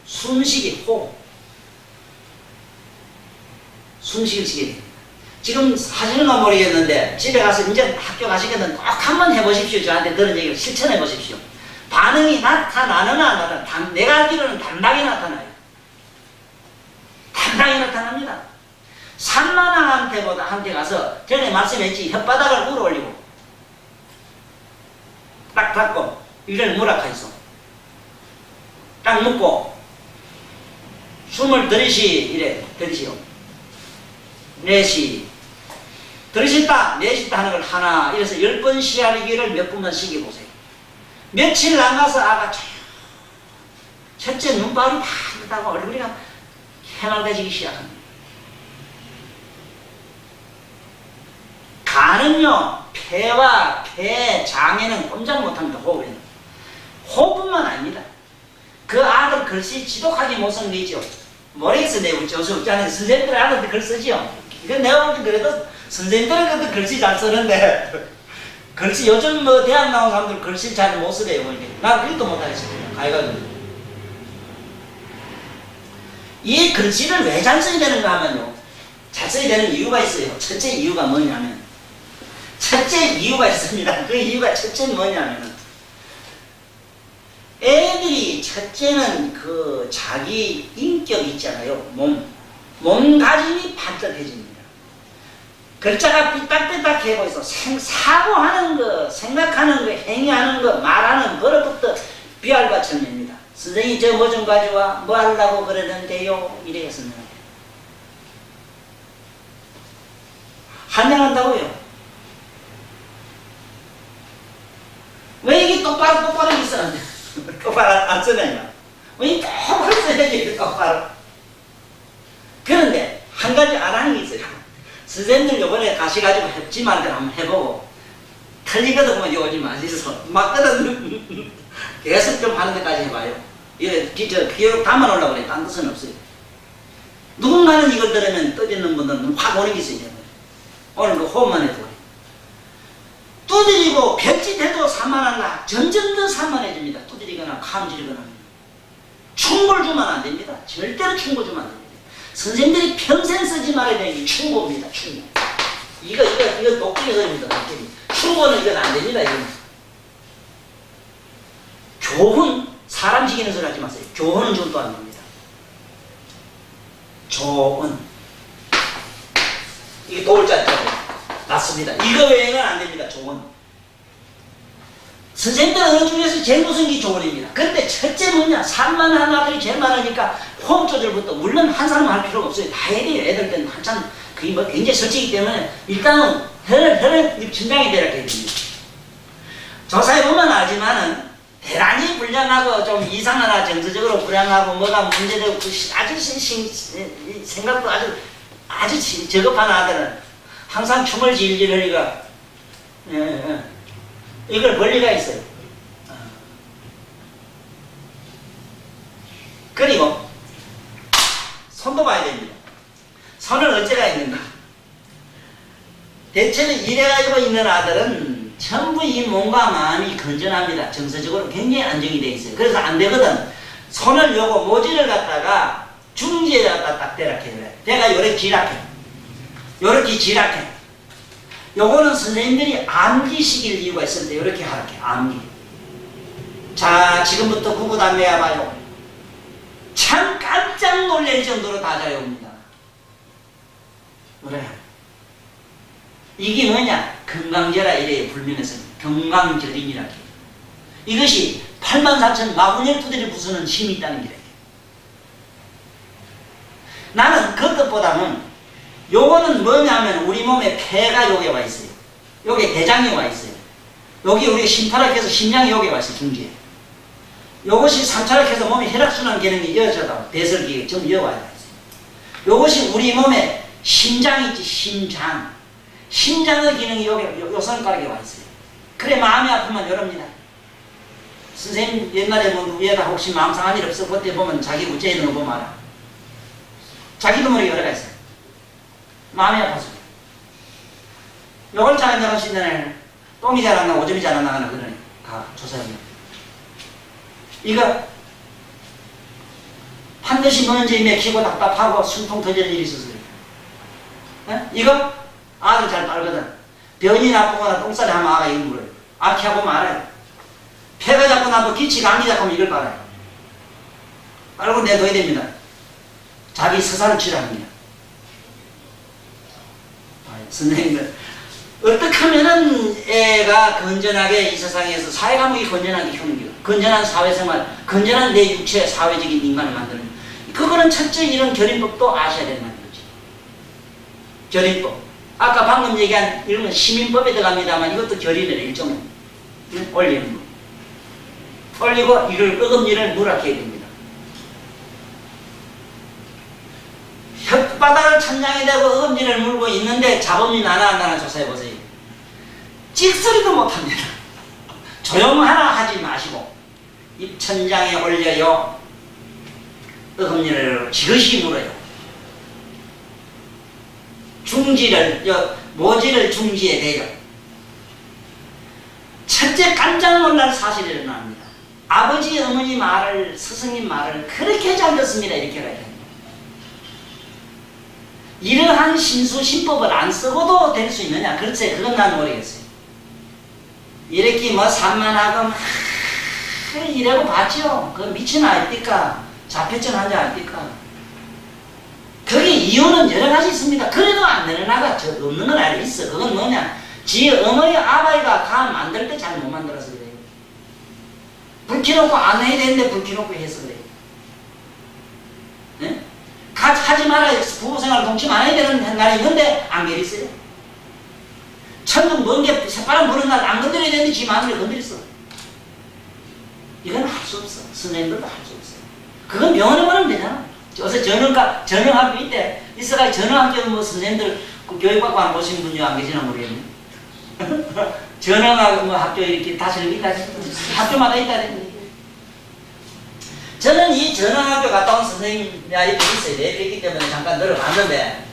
숨쉬기, 호흡 숨쉬기를 시켜야 됩니다. 지금 하시는가 모르겠는데 집에 가서 이제 학교 가시겠는데 꼭 한번 해보십시오. 저한테 들은 얘기를 실천해 보십시오. 반응이 나타나는 안 나타나. 내가 알기로는 단박에 나타나요. 단박에 나타납니다. 산만한테 가서 전에 말씀했지 혓바닥을 물어 올리고 딱 닫고 이를 무락하 있어. 딱 묶고 숨을 들이시오. 내쉬. 들이셨다 내쉬다 하는 걸 하나 이래서 10번 시하기를 몇 분만 시켜보세요. 며칠 남가서 아가 첫째 눈발이 파릇하고 얼굴이 해맑아지기 시작합니다. 간은요 폐와 폐장에는 꼼짝 못합니다. 호흡에는. 호흡뿐만 아닙니다. 그 아들 글씨 지독하게 못 쓰는 게 있죠. 모르겠어. 내가 우리 교수 없잖아요. 선생님들 아들한테 글 쓰지요. 이건 내가 보기 그래도 선생님들은 그래도 글씨 잘 쓰는데 글씨 요즘 뭐 대학 나온 사람들 글씨 잘 못 쓰래요. 난 그것도 못하겠어요. 가해가지고 이 글씨를 왜 잘 써야 되는가 하면요 잘 써야 되는 이유가 있어요. 첫째 이유가 뭐냐면 첫째 이유가 있습니다. 그 이유가 첫째는 뭐냐면은 애들이 첫째는 그 자기 인격 있잖아요. 몸가짐이 반듯해집니다. 글자가 삐딱삐딱 해보이소. 사고하는 거, 생각하는 거, 행위하는 거, 말하는 버릇부터 비알바천입니다. 선생님 저 뭐 좀 가져와. 뭐 하려고 그러는데요. 이래 했으면 환영한다고요. 왜 이게 똑바로 있었는데 똑바로 안 쓰냐. 왜 똑바로 써야지 똑바로. 그런데 한 가지 안 하는 게 있어요. 선생님들 요번에 가셔가지고 했지만 한번 해보고 틀리거든 보면 요즘 맛있어. 맞거든. 계속 좀 하는 데까지 해봐요. 이게 기억 담아놓으려고 그래. 딴 뜻은 없어요. 누군가는 이걸 들으면 떠지는 분들은 확 오는 게 있어요. 오늘 그 호흡만 해도 그래. 두드리고 별짓해도 산만한다. 점점 더 산만해집니다. 두드리거나 감지르거나. 충고를 주면 안 됩니다. 절대로 충고 주면 안 됩니다. 선생님들이 평생 쓰지 말아야 되는 게 충고입니다. 충고. 이거 독특히 소리입니다. 충고는 이건 안 됩니다. 이건. 교훈, 사람 지키는 소리 하지 마세요. 교훈은 좀 또 안 됩니다. 조언. 이게 도울자리라고. 맞습니다. 이거 외에는 안 됩니다. 조언. 선생님들 어느 중에서 제일 무서운 게 조언입니다. 그런데 첫째 뭐냐? 산만한 아들이 제일 많으니까 호흡 조절부터 물론 한 사람 할 필요가 없어요. 다 해야 돼요. 애들 때는 한참 그게 뭐 굉장히 설치기 때문에 일단은 혈액 긴장이 되라 해야 됩니다. 조사해 보면 알지만은 대단히 불량하고 좀 이상하나 정서적으로 불량하고 뭐가 문제되고 아주 생각도 아주 저급한 아들은 항상 춤을 질질 흘리가 이걸 볼 리가 있어요. 그리고 손도 봐야 됩니다. 손은 어째가 있는가? 대체는 이래가지고 있는 아들은 전부 이 몸과 마음이 건전합니다. 정서적으로 굉장히 안정이 돼 있어요. 그래서 안 되거든. 손을 요거 모지를 갖다가 중지에 갖다 딱 대락해. 내가 요렇게 지락해. 요렇게 지락해. 요거는 선생님들이 암기시킬 이유가 있을 때 이렇게 하락해. 암기. 자, 지금부터 구구단매 해봐요. 참 깜짝 놀랄 정도로 다 잘 외웁니다. 그래. 이게 뭐냐? 건강제라 이래요. 불명에서는. 건강절임이라 해요. 이것이 84,000 마구니엘투들이 부수는 힘이 있다는 기라요. 나는 그것보다는 요거는 뭐냐면 우리 몸에 폐가 여기에 와 있어요. 여기에 대장이 와 있어요. 여기 우리가 심타락해서 심장이 여기에 와 있어요. 중지에. 요것이 삼차락해서 몸의 혈액순환 기능이 이어져서 배설기 좀 이어와야 있어요. 요것이 우리 몸에 심장이 있지. 심장. 심장의 기능이 여기 요 손가락에 와 있어요. 그래 마음이 아프면 이럽니다. 선생님 옛날에 뭐 누구에다 혹시 마음 상한 일 없어? 그때 보면 자기 우째에 있는 거 보면 알아. 자기도 모르게 여러가 있어요. 마음이 아파서. 요걸 잘 나갈 수 있는 똥이 잘 안 나고 오줌이 잘 안 나가는 그러네. 다 조사합니다. 이거 반드시 먼지 맥히고 답답하고 숨통 터지는 일이 있어서 그래요. 이거 아주 잘 빨거든. 변이 나쁘거나 똥살이 하면 아가 이걸 물어요. 아키하고 말아요. 폐가 자꾸 나고 기치 감기 자꾸 하면 이걸 빨아요. 빨고 내둬야 됩니다. 자기 스스로 치료합니다. 선생님들 어떻게 하면은 애가 건전하게 이 세상에서 사회 과목이 건전하게 키우는 게 건전한 사회생활, 건전한 내 육체 사회적인 인간을 만드는 그거는 첫째 이런 결인법도 아셔야 된다는 거지. 결인법. 아까 방금 얘기한 이런 건 시민법에 들어갑니다만 이것도 결인을 일종의 올리는 거. 올리고 이걸 어금니를 누락해야 됩니다. 혓바닥을 천장에 대고 어금니를 물고 있는데 잡음이 나나 안 나나 조사해보세요. 찍소리도 못합니다. 조용하나 하지 마시고 입 천장에 올려요. 어금니를 지그시 물어요. 중지를 모지를 중지에 대요. 첫째 깜짝 놀랄 사실이 일어납니다. 아버지 어머니 말을 스승님 말을 그렇게 잘 듣습니다. 이렇게 가야 됩니다. 이러한 신수신법을 안 쓰고도 될 수 있느냐? 글쎄 그건 난 모르겠어요. 이렇게 뭐 산만하고 이라고 봤죠. 그 미친 아이띠까 자폐증 환자 아이띠까. 그게 이유는 여러 가지 있습니다. 그래도 안 되는 아가 없는 건 알고 있어. 그건 뭐냐? 지 어머니 아바이가 가 만들 때 잘 못 만들어서 그래요. 불 켜놓고 안 해야 되는데 불 켜놓고 해서 그래요. 네? 하지 말아야 부부생활 동침 안 해야 되는 날이 있는데 안 계렸어요. 천둥 번개 새바람 부는 날 안 건드려야 되는데 지 마누라 건드렸어. 이건 할 수 없어. 선생님들도 할 수 없어. 그건 병원에 가면 되잖아. 요새 전형학교 있대. 있어가지고 전형학교 뭐 선생님들 그 교육받고 안 보신 분이 안 계시나 모르겠네. 전형학교 뭐 학교 이렇게 다시 있다. 학교마다 있다. 저는 이 전형학교 갔다 온 선생님이 이렇게 있어요. 내 있기 때문에 잠깐 들어봤는데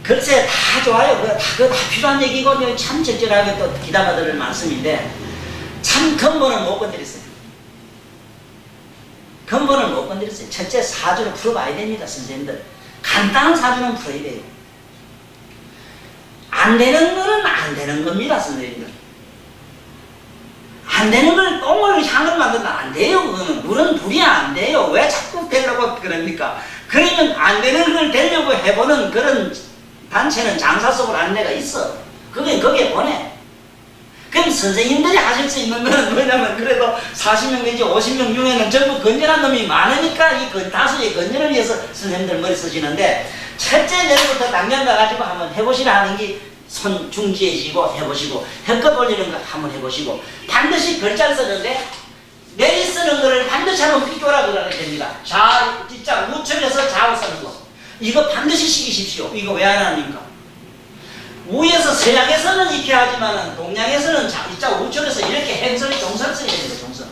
글쎄 다 좋아요. 그거 다 필요한 얘기고 참 적절하게 또 기담아 들을 말씀인데 참 근본은 못 건드렸어요. 근본을 못 건드렸어요. 첫째 사주를 풀어봐야 됩니다. 선생님들. 간단한 사주는 풀어야 돼요. 안 되는 거는 안 되는 겁니다. 선생님들. 안 되는 걸 똥을 향을 만든다. 안 돼요. 그거는. 물은 불이 안 돼요. 왜 자꾸 되려고 그럽니까? 그러면 안 되는 걸 되려고 해보는 그런 단체는 장사 속으로 안내가 있어. 그게 거기에 보내. 그럼 선생님들이 하실 수 있는 거는 왜냐면 그래도 40명 내지 50명 중에는 전부 건전한 놈이 많으니까 이 다수의 건전을 위해서 선생님들 머리 쓰시는데 첫째 내일부터 당장 가가지고 한번 해보시라 하는 게 손 중지해지고 해보시고 혀끝 올리는 거 한번 해보시고 반드시 글자를 쓰는데 내리 쓰는 거를 반드시 한번 비교라 그러게 됩니다. 진짜 우측에서 좌우 쓰는 거 이거 반드시 시키십시오. 이거 왜 안 합니까? 우에서 서양에서는 이렇게 하지만 동양에서는 이자 우측에서 이렇게 행설이 종설을 써야 돼요. 종설.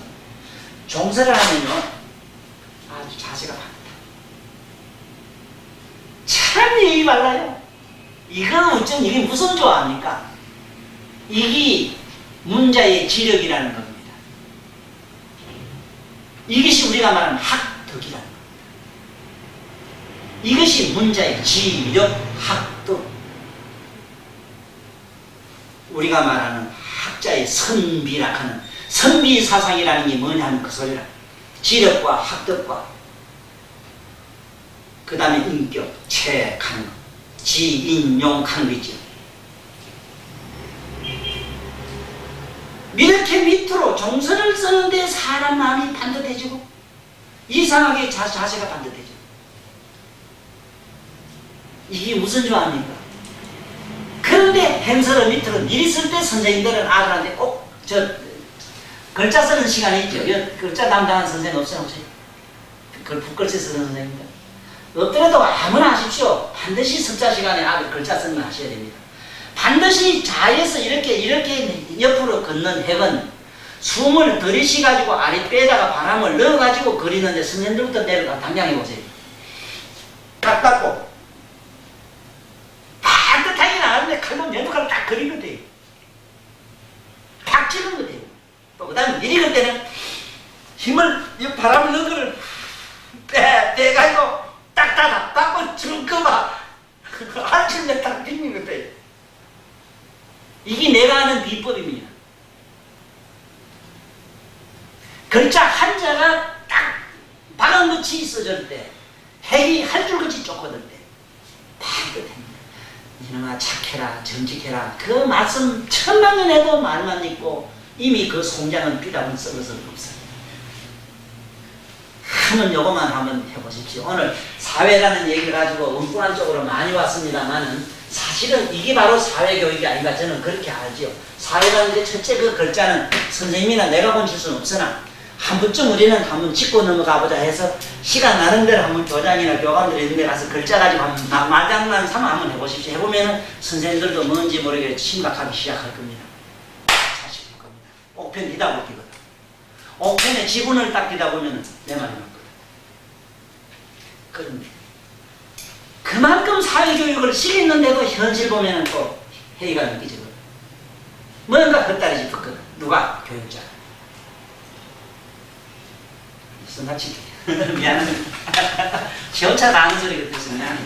종설을 하면요 아주 자세가 바뀌다. 참 이게 말라요. 이거 어쩜 이게 무슨 조합입니까? 이게 문자의 지력이라는 겁니다. 이것이 우리가 말하는 학덕이라는 겁니다. 이것이 문자의 지력, 학덕. 우리가 말하는 학자의 선비라 하는 선비 사상이라는 게 뭐냐 하면 그 소리라. 지력과 학덕과 그 다음에 인격, 체하는 것, 지인용하는 거 있죠. 이렇게 밑으로 종선을 쓰는데 사람 마음이 반듯해지고 이상하게 자세가 반듯해져. 이게 무슨 조합입니까? 그런데 행서를 밑으로 미리 쓸 때 선생님들은 아들한테 꼭 글자 쓰는 시간이 있죠. 글자 담당한 선생님 없어요? 북글씨 쓰는 선생님들. 없더라도 아무나 하십시오. 반드시 습자 시간에 아들 글자 쓰는 거 하셔야 됩니다. 반드시 자에서 이렇게 옆으로 걷는 핵은 숨을 들이쉬가지고 아랫배에다가 바람을 넣어가지고 그리는데 선생님들부터 내려가 당장해 보세요. 딱 닦고 반듯하게 나가는데 칼로 면도칼로 딱 그리면 돼요. 팍 찌는 거 돼요. 또 그 다음에 이리 걸 때는 힘을 이 바람을 넣은 거를 빼가지고 딱 닫아 닦고 줄거마 한층에 딱 빙는 거 돼요. 이게 내가 하는 비법입니다. 글자 한자가 딱 박은같이 있어질 때 핵이 할 줄같이 쫓거들 때 반듯합니다. 이놈아 착해라 정직해라 그 말씀 천만 년 해도 말만 있고 이미 그 송장은 삐라면 썩어서 없어요. 한번 요것만 한번 해보십시오. 오늘 사회라는 얘기를 가지고 엉뚱한 쪽으로 많이 왔습니다만은 사실은 이게 바로 사회교육이 아닌가 저는 그렇게 알지요. 사회라는 게 첫째 그 글자는 선생님이나 내가 본칠 수는 없으나 한 번쯤 우리는 한번 짚고 넘어가보자 해서 시간 나는 대로 한번 교장이나 교감들 이런 데 가서 글자 가지고 한번 말장난 삼아 한번 해보십시오. 해보면은 선생님들도 뭔지 모르게 심각하기 시작할 겁니다. 사실 겁니다. 옥편 뒤다 보기거든. 옥편에 지분을 딱 뒤다 보면은 내 말이 맞거든. 그런데 그만큼 사회교육을 시켰는데도 현실 보면은 또 회의가 느껴지거든. 뭔가 헛다리 짚었거든. 누가? 교육자. 무슨 낯이 미안해. 시험차 나는 소리 같아서 미안해.